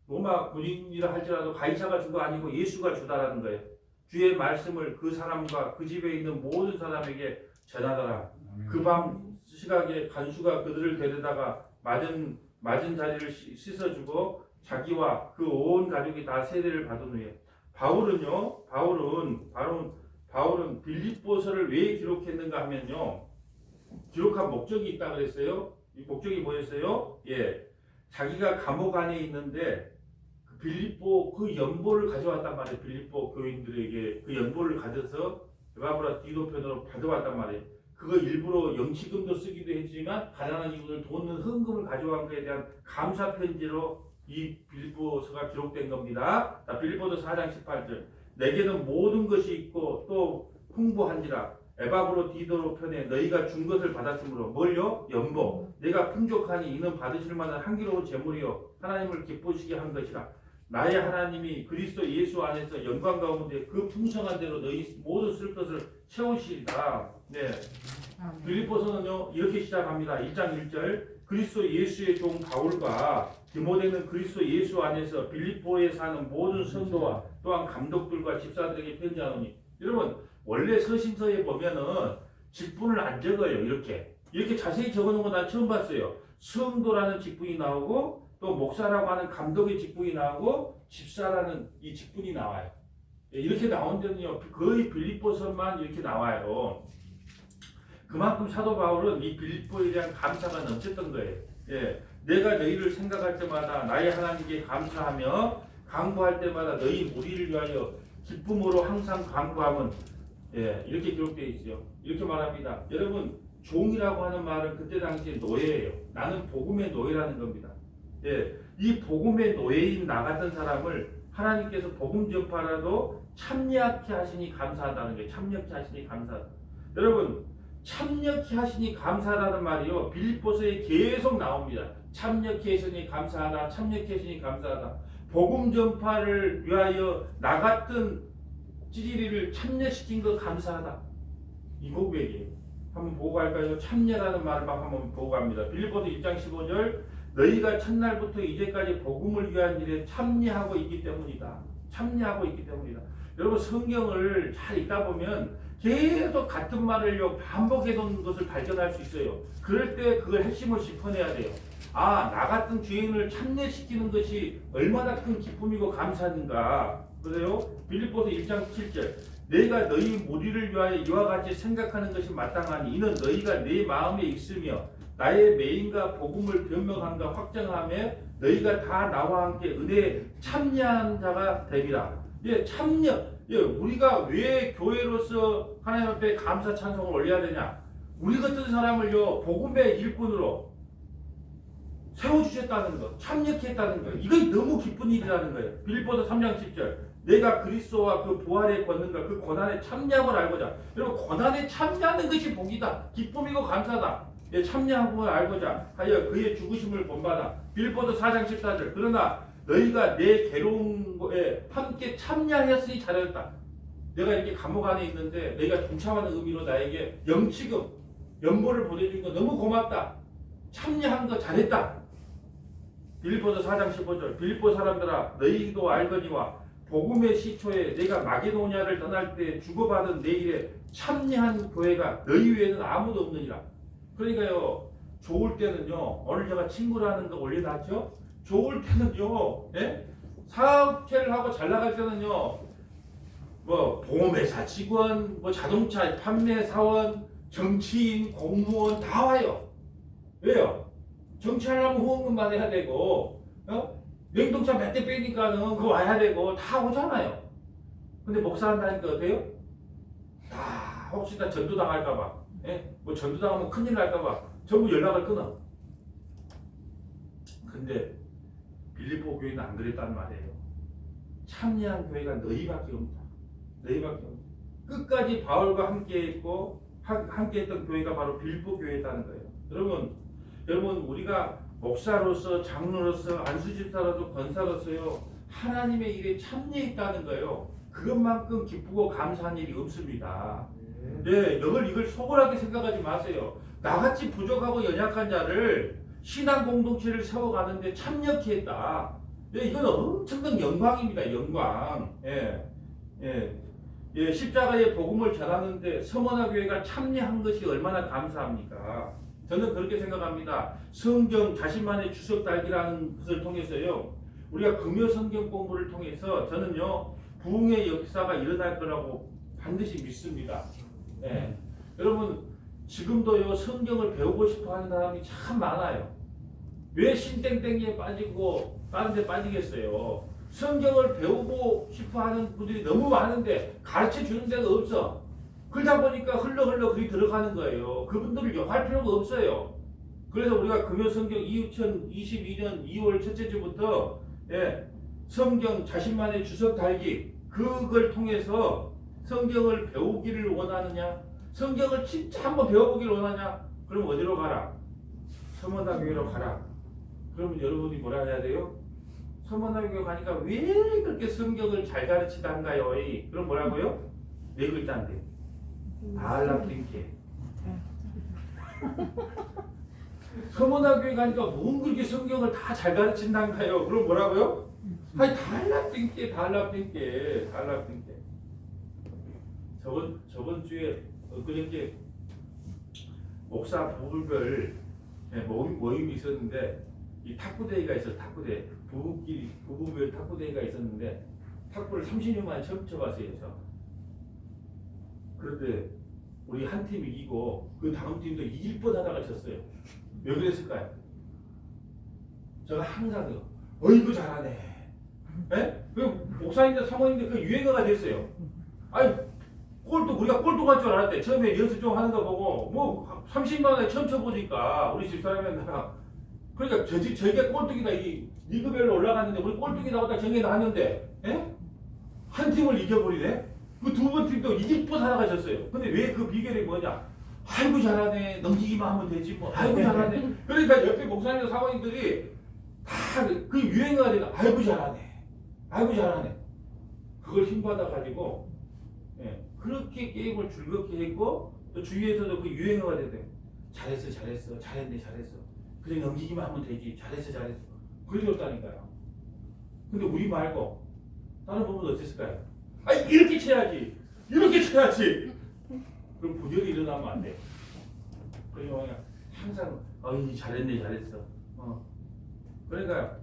로마 군인이라 할지라도 가이사가 주가 아니고 예수가 주다라는 거예요. 주의 말씀을 그 사람과 그 집에 있는 모든 사람에게 전하더라. 그 밤 시각에 간수가 그들을 데려다가 맞은 자리를 씻어주고 자기와 그 온 가족이 다 세례를 받은 후에 바울은 빌립보서를 왜 기록했는가 하면요. 기록한 목적이 있다 그랬어요. 이 목적이 뭐였어요? 자기가 감옥 안에 있는데 그 빌립보 그 연보를 가져왔단 말이에요. 빌립보 교인들에게 그 연보를 가져서 에바브라 디도편으로 받아왔단 말이에요. 그거 일부러 영치금도 쓰기도 했지만 가난한 이웃을 돕는 헌금을 가져간 것에 대한 감사 편지로 이 빌립보서가 기록된 겁니다. 빌립보서 4장 18절 내게는 모든 것이 있고 또 풍부한지라 에바브로 디도로 편에 너희가 준 것을 받았으므로 뭘요? 연보 내가 풍족하니 이는 받으실 만한 향기로운 재물이요 하나님을 기쁘시게 한 것이라. 나의 하나님이 그리스도 예수 안에서 영광 가운데 그 풍성한 대로 너희 모든 쓸 것을 채우시리라. 빌립보서는요 이렇게 시작합니다. 1장 1절 그리스도 예수의 종 바울과 디모데는 그리스도 예수 안에서 빌립보에 사는 모든 성도와 또한 감독들과 집사들에게 편지하노니. 여러분 원래 서신서에 보면은 직분을 안 적어요. 이렇게 자세히 적어놓은 거 난 처음 봤어요. 성도라는 직분이 나오고 또 목사라고 하는 감독의 직분이 나오고 집사라는 이 직분이 나와요. 이렇게 나온 데는요 거의 빌립보서만 이렇게 나와요. 그만큼 사도 바울은 이 빌립보에 대한 감사가 넘쳤던 거예요. 내가 너희를 생각할 때마다 나의 하나님께 감사하며 간구할 때마다 너희 무리를 위하여 기쁨으로 항상 간구함은 이렇게 기록되어 있어요. 이렇게 말합니다. 여러분 종이라고 하는 말은 그때 당시에 노예예요. 나는 복음의 노예라는 겁니다. 이 복음의 노예인 나 같은 사람을 하나님께서 복음 전파라도 참여케 하시니 감사하다는 거예요. 참여케 하시니 감사하다. 여러분 참여케 하시니 감사하다는 말이요 빌립보서에 계속 나옵니다. 참여케 하시니 감사하다. 참여케 하시니 감사하다. 복음 전파를 위하여 나 같은 찌질이를 참여시킨 거 감사하다. 이 고백이에요. 한번 보고 갈까요? 참여라는 말을 막 한번 보고 갑니다. 빌립보서 1장 15절 너희가 첫날부터 이제까지 복음을 위한 일에 참여하고 있기 때문이다. 여러분 성경을 잘 읽다 보면 계속 같은 말을요 반복해 놓은 것을 발견할 수 있어요. 그럴 때 그걸 핵심을 짚어내야 돼요. 나 같은 죄인을 참여시키는 것이 얼마나 큰 기쁨이고 감사인가. 그래요? 빌립보서 1장 7절 내가 너희 무리를 위하여 이와 같이 생각하는 것이 마땅하니 이는 너희가 내 마음에 있으며 나의 매인과 복음을 변명함과 확정하며 너희가 다 나와 함께 은혜에 참여한 자가 되리라. 참여. 우리가 왜 교회로서 하나님 앞에 감사 찬송을 올려야 되냐? 우리 같은 사람을요 복음의 일꾼으로 세워주셨다는 거, 참여했다는 거, 이거 너무 기쁜 일이라는 거예요. 빌립보서 3장 10절. 내가 그리스도와 그 부활의 권능과 그 고난에 참여함을 알고자. 여러분, 고난에 참여하는 것이 복이다. 기쁨이고 감사다. 예, 참여함을 알고자 하여 그의 죽으심을 본받아. 빌립보서 4장 14절. 그러나 너희가 내 괴로운 거에 함께 참여하였으니 잘하였다. 내가 이렇게 감옥 안에 있는데 너희가 동참하는 의미로 나에게 영치금, 연보를 보내준 거 너무 고맙다. 참여한 거 잘했다. 빌립보서 4장 15절. 빌립보 사람들아 너희도 알거니와 복음의 시초에 내가 마게도냐를 떠날 때 주고받은 내 일에 참여한 교회가 너희 외에는 아무도 없느니라. 그러니까요, 좋을 때는요, 오늘 제가 친구라는 거 올려놨죠? 좋을 때는요, 예? 사업체를 하고 잘 나갈 때는요, 뭐 보험회사 직원, 뭐 자동차 판매 사원, 정치인, 공무원 다 와요. 왜요? 정치하려면 후원금만 해야 되고, 냉동차 몇 대 빼니까는 그거 와야 되고 다 오잖아요. 근데 목사 한다니까 어때요? 다 혹시나 전도당할까봐, 뭐 전도당하면 큰일 날까봐 전부 연락을 끊어. 근데 빌립보 교회는 안 그랬단 말이에요. 참여한 교회가 너희밖에 없다. 너희밖에 없다. 끝까지 바울과 함께했고 함께했던 교회가 바로 빌립보 교회였다는 거예요. 여러분 우리가 목사로서 장로로서 안수집사로서 권사로서요 하나님의 일에 참여했다는 거예요. 그것만큼 기쁘고 감사한 일이 없습니다. 네, 이걸 소홀하게 생각하지 마세요. 나같이 부족하고 연약한 자를 신앙 공동체를 세워가는데 참여케 했다. 네, 이건 엄청난 영광입니다. 영광. 십자가의 복음을 전하는데 서머나 교회가 참여한 것이 얼마나 감사합니까? 저는 그렇게 생각합니다. 성경 자신만의 주석 달기라는 것을 통해서요, 우리가 금요 성경 공부를 통해서 저는요 부흥의 역사가 일어날 거라고 반드시 믿습니다. 여러분 지금도요 성경을 배우고 싶어하는 사람이 참 많아요. 왜 신땡땡이에 빠지고 다른 데 빠지겠어요? 성경을 배우고 싶어하는 분들이 너무 많은데 가르쳐 주는 데가 없어. 그러다 보니까 흘러 그리 들어가는 거예요. 그분들을 욕할 필요가 없어요. 그래서 우리가 금요성경 2022년 2월 첫째 주부터 성경 자신만의 주석 달기 그걸 통해서 성경을 배우기를 원하느냐? 성경을 진짜 한번 배워보기를 원하냐? 그럼 어디로 가라? 서머나교회로 가라. 그러면 여러분이 뭐라 해야 돼요? 서머나교회 가니까 왜 그렇게 성경을 잘 가르치단가요? 그럼 뭐라고요? 네 글자인데 달라핑게. 서머나교회 가니까 뭔 그렇게 성경을 다 잘 가르친단가요? 그럼 뭐라고요? 아니 달라핑게. 저번 주에 그저께 목사 부부별 모임이 있었는데 이 탁구대회가 있어요. 탁구대회. 부부별 탁구대회가 있었는데 탁구를 30년 만에 처음 쳐봤어요. 저. 그런데 우리 한 팀이 이기고 그 다음 팀도 이길 뻔하다가 졌어요. 왜 그랬을까요? 제가 항상 어이구 잘하네. 그 목사님들 사모님들 그 유행어가 됐어요. 아니 우리가 꼴도 갈 줄 알았대. 처음에 연습 좀 하는 거 보고 뭐 30만 원에 처음 쳐보니까 우리 집사람이 나랑 그러니까 저게 꼴뚜기다. 이 리그별로 올라갔는데 우리 꼴뚜기 나왔다 정해 나왔는데 한 팀을 이겨버리네. 그 두 번 팀도 이길 뻔하다가 졌어요. 근데 왜 그 비결이 뭐냐? 아이고 잘하네. 넘기기만 하면 되지 뭐. 아이고 잘하네. 그러니까 옆에 목사님 사모님들이 다 그 유행어가 되니까 아이고 잘하네. 그걸 힘받아 가지고 그렇게 게임을 즐겁게 했고 또 주위에서도 그 유행어가 되대. 잘했어. 잘했네. 그래 넘기기만 하면 되지. 잘했어. 그러셨다니까요. 근데 우리 말고 다른 부분은 어땠을까요? 아니 이렇게 쳐야지. 그럼 분열이 일어나면 안 돼. 그러니까 항상 잘했어. 그러니까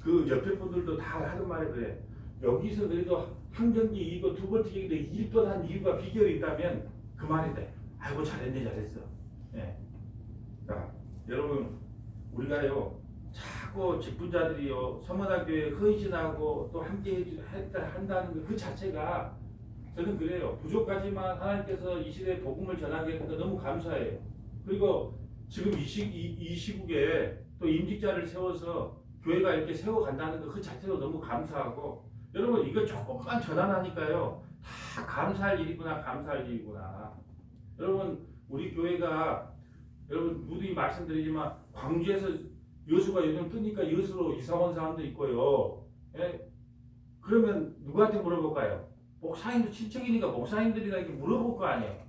그 옆에 분들도 다 하는 말이 그래. 여기서 그래도 한 경기 이기고 두 번째 경기도 이길 뻔한 이유가 비결이 있다면 그 말이다. 아이고 잘했어. 자, 여러분 우리가요 자꾸 직분자들이요 서머나교회에 헌신하고 또 함께 한다는 그 자체가 저는 그래요. 부족하지만 하나님께서 이 시대에 복음을 전하게 해서 너무 감사해요. 그리고 지금 이 시국에 또 임직자를 세워서 교회가 이렇게 세워간다는 것 그 자체도 너무 감사하고 여러분 이거 조금만 전환하니까요 다 감사할 일이구나 감사할 일이구나. 여러분 우리 교회가 여러분 누누이 말씀드리지만 광주에서 여수가 요즘 뜨니까 여수로 이사 온 사람도 있고요. 예? 그러면 누구한테 물어볼까요? 목사님도 친척이니까 목사님들이나 이렇게 물어볼 거 아니에요.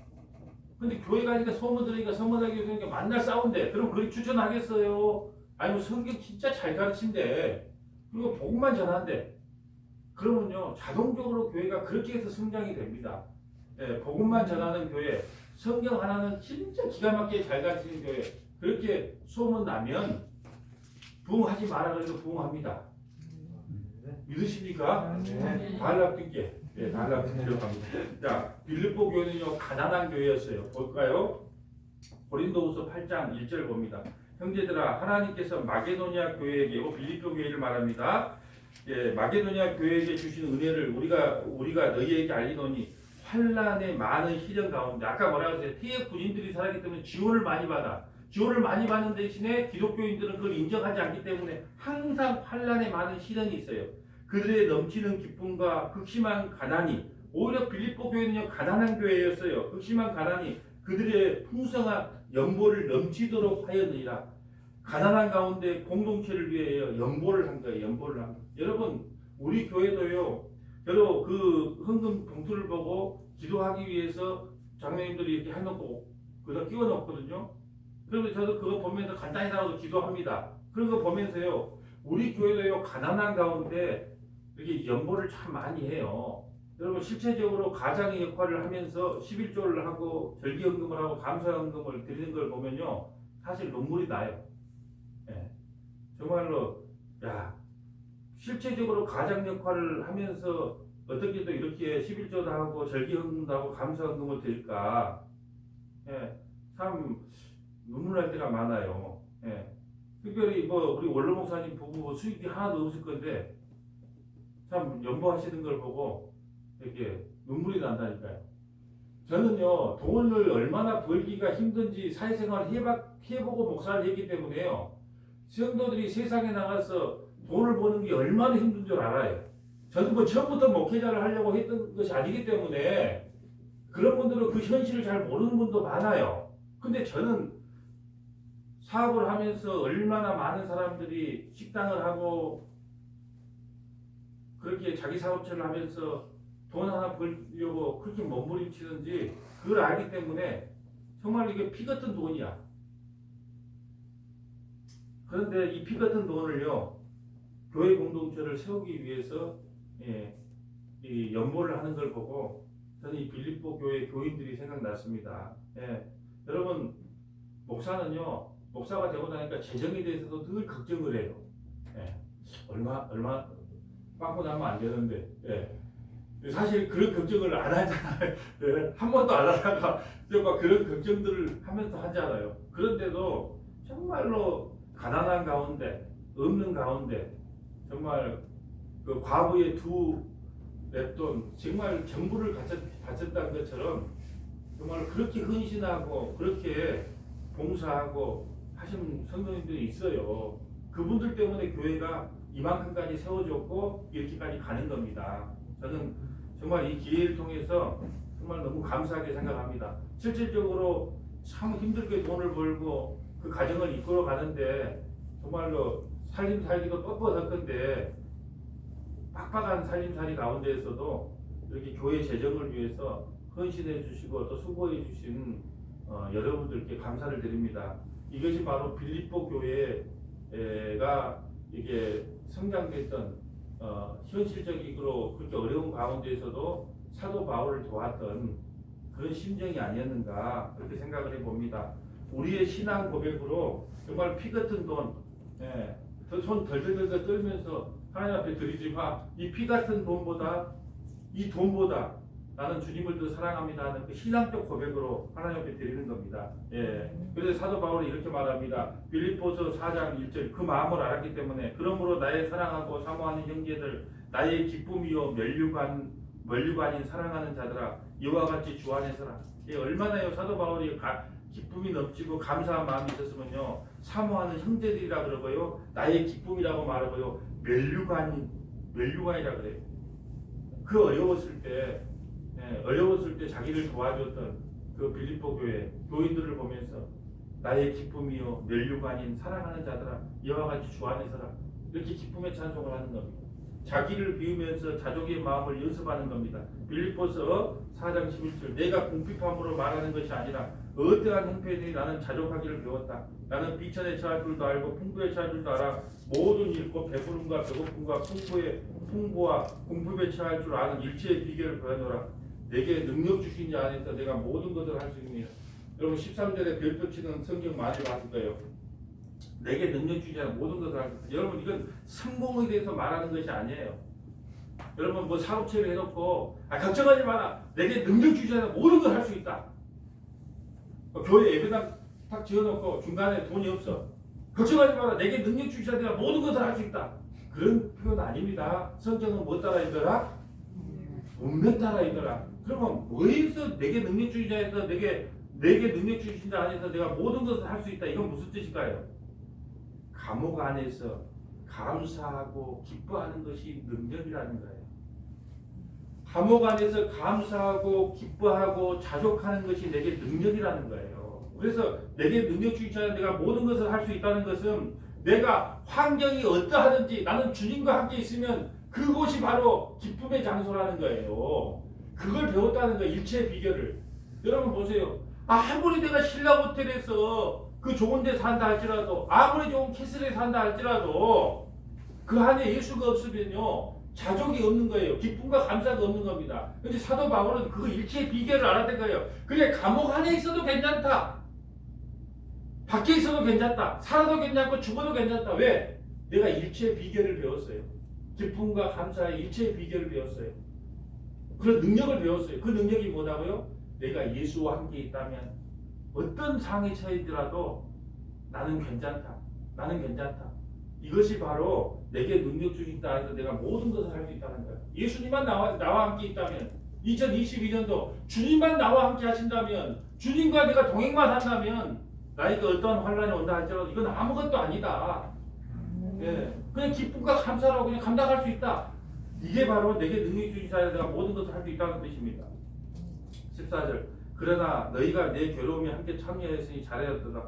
근데 교회 가니까 소문 들으니까 서문하게 교수님께 만날 싸운대. 그럼 그렇게 추천하겠어요? 아니면 성경 진짜 잘 가르친대. 그리고 복음만 전한대. 그러면요 자동적으로 교회가 그렇게 해서 성장이 됩니다. 예, 복음만 전하는 교회, 성경 하나는 진짜 기가 막히게 잘 가르치는 교회. 그렇게 소문 나면 부흥하지 마라 그래도 부흥합니다. 믿으십니까? 달랍듣게. 네, 달랍듣기로 합니다. 자, 빌립보 교회는요 가난한 교회였어요. 볼까요? 고린도후서 8장 1절 봅니다. 형제들아 하나님께서 마게도니아 교회에게 빌립보 교회를 말합니다. 예, 마게도니아 교회에게 주신 은혜를 우리가 너희에게 알리노니 환난의 많은 시련 가운데 아까 뭐라고 했어요? 태역 군인들이 살았기 때문에 지원을 많이 받아. 지원을 많이 받는 대신에 기독교인들은 그걸 인정하지 않기 때문에 항상 환난의 많은 시련이 있어요. 그들의 넘치는 기쁨과 극심한 가난이 오히려 빌립보 교회는요 가난한 교회였어요. 극심한 가난이 그들의 풍성한 연보를 넘치도록 하였느니라. 가난한 가운데 공동체를 위해 연보를 한 거예요. 연보를 한 거예요. 여러분 우리 교회도요 저도 그 헌금 봉투를 보고 기도하기 위해서 장로님들이 이렇게 해놓고 그거 끼워 넣거든요. 그러면 저도 그거 보면서 간단히라도 기도합니다. 그런 거 보면서요 우리 교회도요 가난한 가운데 이렇게 연보를 참 많이 해요. 여러분 실제적으로 가장의 역할을 하면서 11조를 하고 절기헌금을 하고 감사헌금을 드리는 걸 보면요 사실 눈물이 나요. 예. 정말로 야 실제적으로 가장 역할을 하면서 어떻게 또 이렇게 11조도 하고 절기헌금도 하고 감사헌금을 드릴까. 예. 참 눈물 날 때가 많아요. 예. 특별히 뭐 우리 원로 목사님 부부 수익이 하나도 없을 건데 참 연보하시는 걸 보고 이렇게 눈물이 난다니까요. 저는요 돈을 얼마나 벌기가 힘든지 사회생활을 해보고 목사를 했기 때문에요 성도들이 세상에 나가서 돈을 버는 게 얼마나 힘든 줄 알아요. 저는 뭐 처음부터 목회자를 하려고 했던 것이 아니기 때문에 그런 분들은 그 현실을 잘 모르는 분도 많아요. 근데 저는 사업을 하면서 얼마나 많은 사람들이 식당을 하고 그렇게 자기 사업체를 하면서 돈 하나 벌려고 그렇게 몸부림치는지 그걸 알기 때문에 정말 이게 피 같은 돈이야. 그런데 이 피 같은 돈을요 교회 공동체를 세우기 위해서 이 연보를 하는 걸 보고 저는 이 빌립보 교회 교인들이 생각났습니다. 여러분 목사는요 목사가 되고 나니까 재정에 대해서도 늘 걱정을 해요. 얼마 빵꾸 나면 안 되는데 사실 그런 걱정을 안 하잖아요. 한 번도 안 하다가 막 그런 걱정들을 하면서 하잖아요. 그런데도 정말로 가난한 가운데 없는 가운데 정말 그 과부의 두 랩돈 정말 정부를 바쳤다는 것처럼 정말 그렇게 헌신하고 그렇게 봉사하고 하신 성도님들이 있어요. 그분들 때문에 교회가 이만큼까지 세워졌고 이렇게까지 가는 겁니다. 저는 정말 이 기회를 통해서 정말 너무 감사하게 생각합니다. 실질적으로 참 힘들게 돈을 벌고 그 가정을 이끌어 가는데 정말로 살림살이도 뻣뻣할 건데 빡빡한 살림살이 가운데에서도 이렇게 교회 재정을 위해서 헌신해 주시고 또 수고해 주신 여러분들께 감사를 드립니다. 이것이 바로 빌립보 교회가 이게 성장됐던 현실적으로 그렇게 어려운 가운데에서도 사도 바울을 도왔던 그런 심정이 아니었는가 그렇게 생각을 해봅니다. 우리의 신앙 고백으로 정말 피 같은 돈, 손 덜덜덜 떨면서 하나님 앞에 드리지만 이 피 같은 돈보다 이 돈보다 나는 주님을 더 사랑합니다 하는 그 신앙적 고백으로 하나님 앞에 드리는 겁니다. 그래서 사도 바울이 이렇게 말합니다. 빌립보서 4장 1절 그 마음을 알았기 때문에 그러므로 나의 사랑하고 사모하는 형제들 나의 기쁨이요 면류관인 사랑하는 자들아 이와 같이 주 안에 서라. 얼마나요 사도 바울이 기쁨이 넘치고 감사한 마음이 있었으면요 사모하는 형제들이라 그러고요 나의 기쁨이라고 말하고요 멜류관이라 그래요. 그 어려웠을 때 자기를 도와줬던 그 빌립보 교회 교인들을 보면서 나의 기쁨이요 멜류관인 사랑하는 자들아 이와 같이 주 안에 서라 이렇게 기쁨의 찬송을 하는 겁니다. 자기를 비우면서 자족의 마음을 연습하는 겁니다. 빌립보서 4장 11절 내가 궁핍함으로 말하는 것이 아니라 어떠한 형편이 나는 자족하기를 배웠다. 나는 비천에 처할 줄도 알고 풍부에 처할 줄도 알아 모든 일 곧 배부름과 배고픔과 풍부와 궁핍에 처할 줄 아는 일체의 비결을 보여노라. 내게 능력 주신 자 안에서 내가 모든 것을 할 수 있습니다. 여러분 13절에 별표 치는 성경 많이 봤을 거예요. 내게 능력 주신 자 모든 것을 할 수 있습니다. 여러분 이건 성공에 대해서 말하는 것이 아니에요. 여러분 뭐 사업체를 해놓고 걱정하지 마라. 내게 능력 주신 자 모든 걸 할 수 있다. 교회 예배당 탁 지어놓고 중간에 돈이 없어. 걱정하지 마라. 내게 능력 주신 자 내가 모든 것을 할 수 있다. 그런 표현 아닙니다. 성경은 뭐 따라 있더라? 운명 따라 있더라. 그러면 뭐에서 내게 능력 주신 자에서 내게 능력 주신 자 안에서 내가 모든 것을 할 수 있다. 이건 무슨 뜻일까요? 감옥 안에서 감사하고 기뻐하는 것이 능력이라는 거예요. 감옥 안에서 감사하고 기뻐하고 자족하는 것이 내게 능력이라는 거예요. 그래서 내게 능력 주신 자 내가 모든 것을 할 수 있다는 것은 내가 환경이 어떠하든지 나는 주님과 함께 있으면 그곳이 바로 기쁨의 장소라는 거예요. 그걸 배웠다는 거예요. 일체의 비결을. 여러분 보세요. 아무리 내가 신라 호텔에서 그 좋은 데 산다 할지라도 아무리 좋은 캐슬에 산다 할지라도 그 안에 예수가 없으면요 자족이 없는 거예요. 기쁨과 감사가 없는 겁니다. 근데 사도 바울은 그 일체의 비결을 알았던 거예요. 그래 감옥 안에 있어도 괜찮다. 밖에 있어도 괜찮다. 살아도 괜찮고 죽어도 괜찮다. 왜? 내가 일체의 비결을 배웠어요. 기쁨과 감사의 일체의 비결을 배웠어요. 그런 능력을 배웠어요. 그 능력이 뭐냐고요? 내가 예수와 함께 있다면 어떤 상황에 처해더라도 나는 괜찮다. 나는 괜찮다. 이것이 바로 내게 능력 주신다 해서 내가 모든 것을 할 수 있다는 거예요. 예수님만 나와 함께 있다면 2022년도 주님만 나와 함께 하신다면 주님과 내가 동행만 한다면 나에게 어떠한 환란이 온다 할지라도 이건 아무것도 아니다. 예, 그냥 기쁨과 감사로 그냥 감당할 수 있다. 이게 바로 내게 능력 주신 자에 내가 모든 것을 할 수 있다는 뜻입니다. 14절 그러나 너희가 내 괴로움에 함께 참여했으니 잘하였도다.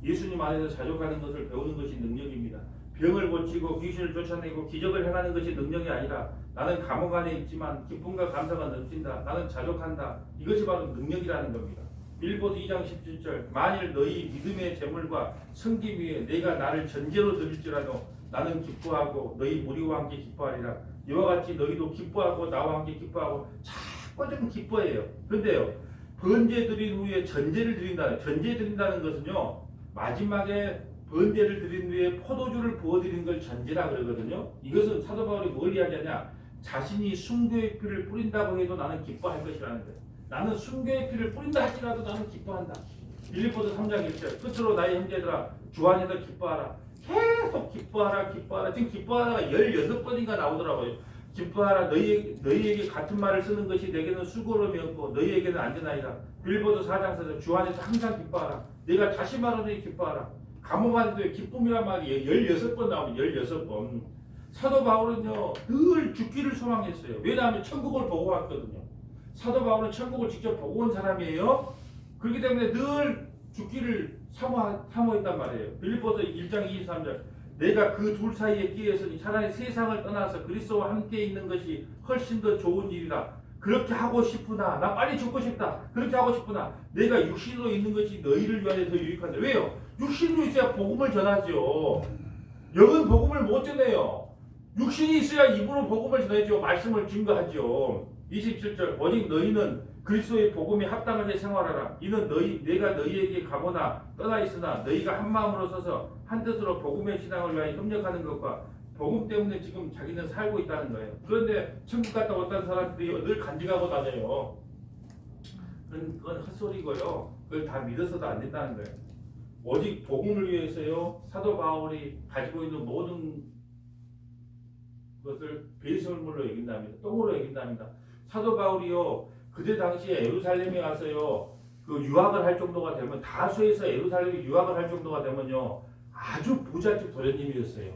예수님 안에서 자족하는 것을 배우는 것이 능력입니다. 병을 고치고 귀신을 쫓아내고 기적을 행하는 것이 능력이 아니라 나는 감옥 안에 있지만 기쁨과 감사가 넘친다. 나는 자족한다. 이것이 바로 능력이라는 겁니다. 빌보드 2장 17절 만일 너희 믿음의 재물과 섬김 위에 내가 나를 전제로 드릴지라도 나는 기뻐하고 너희 무리와 함께 기뻐하리라. 이와 같이 너희도 기뻐하고 나와 함께 기뻐하고 자꾸 좀 기뻐해요. 그런데요 번제 드린 후에 전제를 드린다는 전제 드린다는 것은요 마지막에 번제를 드린 후에 포도주를 부어드리는 걸 전제라 그러거든요. 이것은 사도 바울이 뭘 이야기하냐 자신이 순교의 피를 뿌린다고 해도 나는 기뻐할 것이라는 거예요. 나는 순교의 피를 뿌린다 할지라도 나는 기뻐한다. 빌립보서 3장 1절 끝으로 나의 형제들아 주 안에서 기뻐하라. 계속 기뻐하라 기뻐하라. 지금 기뻐하라가 16번인가 나오더라고요. 기뻐하라. 너희에게 같은 말을 쓰는 것이 내게는 수고로움이 없고 너희에게는 안전하리라. 빌립보서 4장 4절 주 안에서 항상 기뻐하라. 내가 다시 말하노니 기뻐하라. 감옥 안에서 기쁨이란 말이 16번 나오면 16번. 사도 바울은요 늘 죽기를 소망했어요. 왜냐하면 천국을 보고 왔거든요. 사도 바울은 천국을 직접 보고 온 사람이에요. 그렇기 때문에 늘 죽기를 사모했단 말이에요. 빌립보서 1장 23절 내가 그 둘 사이에 끼어있으니 차라리 세상을 떠나서 그리스도와 함께 있는 것이 훨씬 더 좋은 일이라. 그렇게 하고 싶으나 나 빨리 죽고 싶다. 그렇게 하고 싶으나 내가 육신으로 있는 것이 너희를 위하여 더 유익한데 왜요? 육신으로 있어야 복음을 전하죠. 영은 복음을 못 전해요. 육신이 있어야 입으로 복음을 전하죠. 말씀을 증거하죠. 27절 오직 너희는 그리스도의 복음에 합당하게 생활하라. 이는 내가 너희에게 가거나 떠나 있으나 너희가 한 마음으로 서서 한 뜻으로 복음의 신앙을 위하여 협력하는 것과 복음 때문에 지금 자기는 살고 있다는 거예요. 그런데 천국 갔다 왔다는 사람들이 늘 간직하고 다녀요. 그건 헛소리고요. 그걸 다 믿어서도 안 된다는 거예요. 오직 복음을 위해서요. 사도 바울이 가지고 있는 모든 것을 배설물로 여긴답니다. 똥으로 여긴답니다. 사도 바울이요 그때 당시에 예루살렘에 와서요 그 유학을 할 정도가 되면 다수에서 예루살렘에 유학을 할 정도가 되면요 아주 부잣집 도련님이었어요.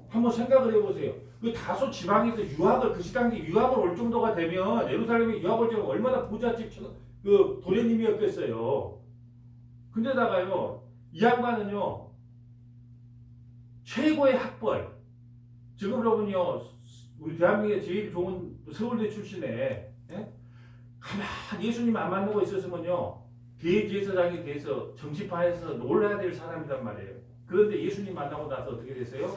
한번 생각을 해보세요. 그 다소 지방에서 유학을 그 시당시 유학을 올 정도가 되면 예루살렘에 유학을 올 정도 얼마나 부잣집 그 도련님이었겠어요. 근데다가요 이 양반은요 최고의 학벌 지금 여러분요 우리 대한민국의 제일 좋은 서울대 출신에 예? 가만히 예수님 안 만나고 있었으면요 대제사장이 돼서 정치판에서 놀라야 될 사람이란 말이에요. 그런데 예수님 만나고 나서 어떻게 됐어요?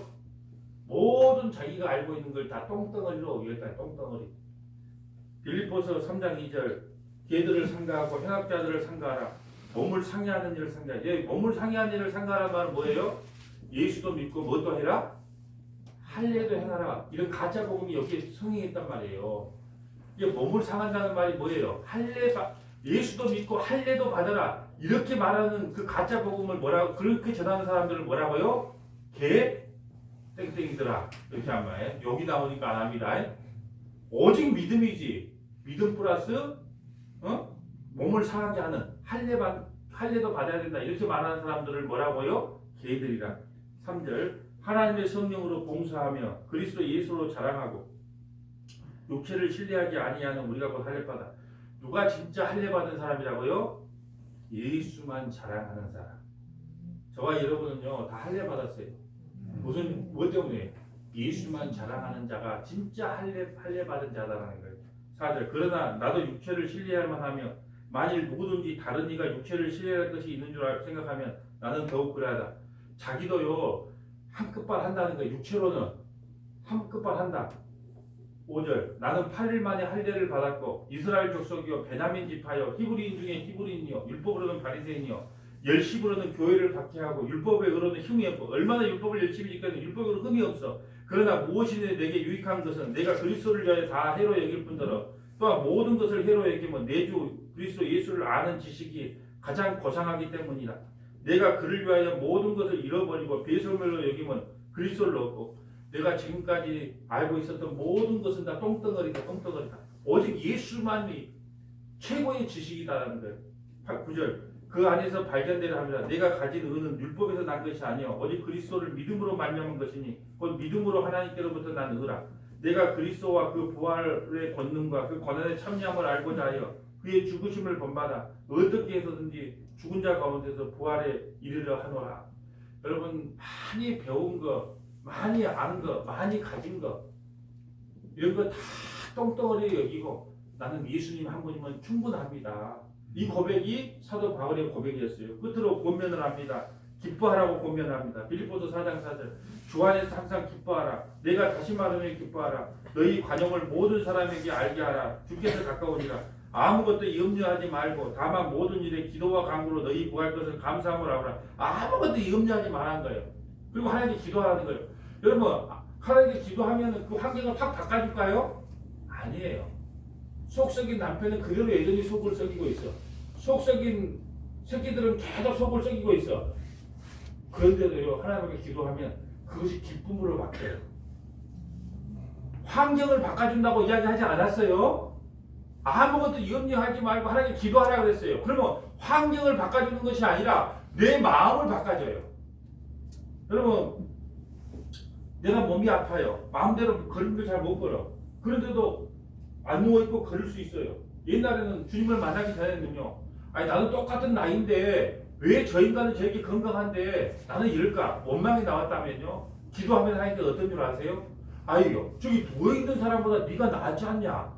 모든 자기가 알고 있는 걸 다 똥덩어리로 여기다 똥덩어리. 빌립보서 3장 2절 개들을 상가하고 현학자들을 상가하라. 몸을 상해하는 일을 상가하라. 예, 몸을 상해하는 일을 상가하라는 말은 뭐예요? 예수도 믿고 뭐도 해라? 할례도 행하라. 이런 가짜 복음이 여기에 성행했단 말이에요. 이게 몸을 상한다는 말이 뭐예요? 예수도 믿고 할례도 받아라. 이렇게 말하는 그 가짜 복음을 뭐라고 그렇게 전하는 사람들을 뭐라고요? 개 땡땡이더라. 이렇게 한 말에 여기 나오니까 안 합니다. 오직 믿음이지. 믿음 플러스 몸을 상하게 하는 할례도 받아야 된다. 이렇게 말하는 사람들을 뭐라고요? 개들이라. 3절 하나님의 성령으로 봉사하며 그리스도 예수로 자랑하고 육체를 신뢰하지 아니하는 우리가 곧 할례받아. 누가 진짜 할례받은 사람이라고요? 예수만 자랑하는 사람. 저와 여러분은요 다 할례받았어요. 무슨 뭐 때문에? 예수만 자랑하는 자가 진짜 할례받은 자다라는 거예요. 4절 그러나 나도 육체를 신뢰할 만하며 만일 누구든지 다른 이가 육체를 신뢰할 것이 있는 줄 생각하면 나는 더욱 그러하다. 자기도요 한 끝발 한다는 거예요. 육체로는 한 끝발 한다. 5절 나는 8일 만에 할례를 받았고 이스라엘 족속이요 베냐민 지파요 히브리인 중에 히브리인이요 율법으로는 바리새인이요 열심으로는 교회를 박해하고 율법의 의로는 흠이 없고 얼마나 율법을 열심히 지키는 율법으로 흠이 없어. 그러나 무엇이든 내게 유익한 것은 내가 그리스도를 위하여 다 해로 여길 뿐더러 또한 모든 것을 해로 여기면 내 주 그리스도 예수를 아는 지식이 가장 고상하기 때문이다. 내가 그를 위하여 모든 것을 잃어버리고 배설물로 여기면 그리스도를 얻고 내가 지금까지 알고 있었던 모든 것은 다 똥덩어리다. 오직 예수만이 최고의 지식이다라는 거예요. 9절 그 안에서 발견되려 합니다. 내가 가진 의는 율법에서 난 것이 아니요 오직 그리스도를 믿음으로 말미암은 것이니 곧 믿음으로 하나님께로부터 난 의라. 내가 그리스도와 그 부활의 권능과 그 권한의 참여함을 알고자 하여 그의 죽으심을 본받아 어떻게 해서든지 죽은 자 가운데서 부활에 이르려 하노라. 여러분 많이 배운 거 많이 아는 거 많이 가진 거 이런 거 다 똥덩어리에 여기고 나는 예수님 한 분이면 충분합니다. 이 고백이 사도 바울의 고백이었어요. 끝으로 권면을 합니다. 기뻐하라고 권면합니다. 빌립보서 4장 4절 주 안에서 항상 기뻐하라. 내가 다시 말하면 기뻐하라. 너희 관용을 모든 사람에게 알게 하라. 주께서 가까우니라. 아무것도 염려하지 말고 다만 모든 일에 기도와 간구로 너희 구할 것을 감사함으로 하라. 아무것도 염려하지 말라는 거예요. 그리고 하나님께 기도하라는 거예요. 여러분 하나님께 기도하면 그 환경을 확 바꿔줄까요? 아니에요. 속 썩인 남편은 그대로 여전히 속을 썩이고 있어. 속 썩인 새끼들은 계속 속을 썩이고 있어. 그런데도요 하나님께 기도하면 그것이 기쁨으로 바뀌어요. 환경을 바꿔준다고 이야기하지 않았어요. 아무것도 염려하지 말고 하나님께 기도하라고 그랬어요. 그러면 환경을 바꿔주는 것이 아니라 내 마음을 바꿔줘요. 여러분 내가 몸이 아파요. 마음대로 걸음도 잘 못 걸어. 그런데도 안 누워있고 걸을 수 있어요. 옛날에는 주님을 만나기 전에는요. 아니 나는 똑같은 나이인데 왜 저 인간은 저렇게 건강한데 나는 이럴까? 원망이 나왔다면요. 기도하면 하니까 어떤 줄 아세요? 아이요 저기 누워있는 사람보다 네가 낫지 않냐?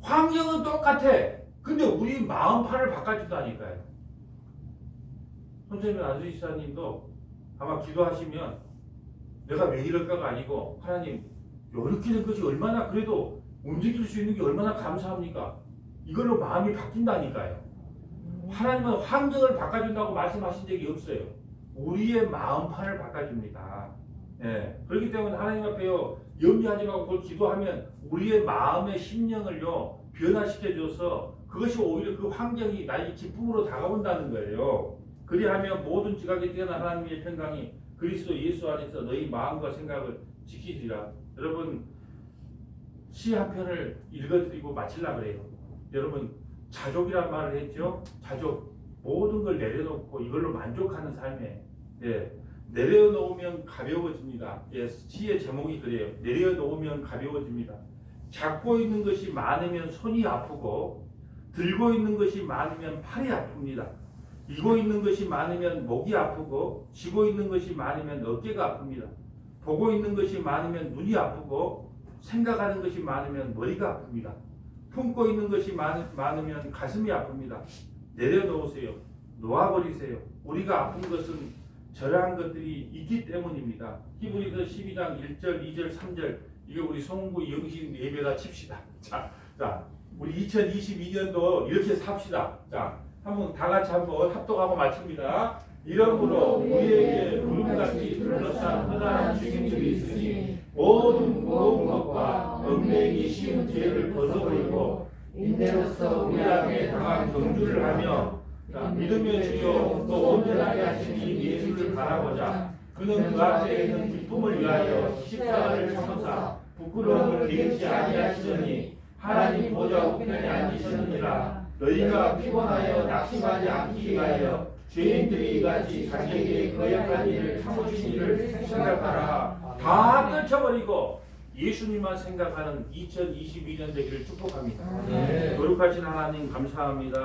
환경은 똑같아. 근데 우리 마음판을 바꿔준다니까요. 선생님 안수지사님도 아마 기도하시면 내가 왜 이럴까가 아니고 하나님 이렇게 된 것이 얼마나 그래도 움직일 수 있는 게 얼마나 감사합니까? 이걸로 마음이 바뀐다니까요. 하나님은 환경을 바꿔준다고 말씀하신 적이 없어요. 우리의 마음판을 바꿔줍니다. 예. 그렇기 때문에 하나님 앞에요 염려하지 말고 그걸 기도하면 우리의 마음의 심령을요 변화시켜줘서 그것이 오히려 그 환경이 나에게 기쁨으로 다가온다는 거예요. 그리하면 모든 지각에 뛰어난 하나님의 평강이 그리스도 예수 안에서 너희 마음과 생각을 지키시리라. 여러분 시 한 편을 읽어드리고 마치려고 그래요. 여러분 자족이란 말을 했죠. 자족. 모든 걸 내려놓고 이걸로 만족하는 삶에 내려놓으면 가벼워집니다. 시의 제목이 그래요. 내려놓으면 가벼워집니다. 잡고 있는 것이 많으면 손이 아프고 들고 있는 것이 많으면 팔이 아픕니다. 이고 있는 것이 많으면 목이 아프고 쥐고 있는 것이 많으면 어깨가 아픕니다. 보고 있는 것이 많으면 눈이 아프고 생각하는 것이 많으면 머리가 아픕니다. 품고 있는 것이 많으면 가슴이 아픕니다. 내려놓으세요. 놓아버리세요. 우리가 아픈 것은 저러한 것들이 있기 때문입니다. 히브리서 12장 1절, 2절, 3절 이거 우리 송구 영신 예배다 칩시다. 자, 우리 2022년도 이렇게 삽시다. 자, 한번 다 같이 한번 합독하고 마칩니다. 이러므로 우리에게 구름같이 둘러싼 흔한 주님들이 있으니 모든 무거운 것과 얽매이기 쉬운 죄를 벗어버리고 인내로서 우리 앞에 당한 경주를 하며 믿으며 주여 또 온전하게 하시니 예수를 바라보자. 그는 그 앞에 있는 기쁨을 위하여 십자가를 참으사 부끄러움을 개의치 아니하시더니 하나님 보좌 우편에 앉으셨느니라. 너희가 피곤하여 낙심하지 않기 위하여 죄인들이 이같이 자기에게 거역한 일을 참으신 일을 생각하라. 다 떨쳐버리고 예수님만 생각하는 2022년 되기를 축복합니다. 거룩하신 하나님 감사합니다.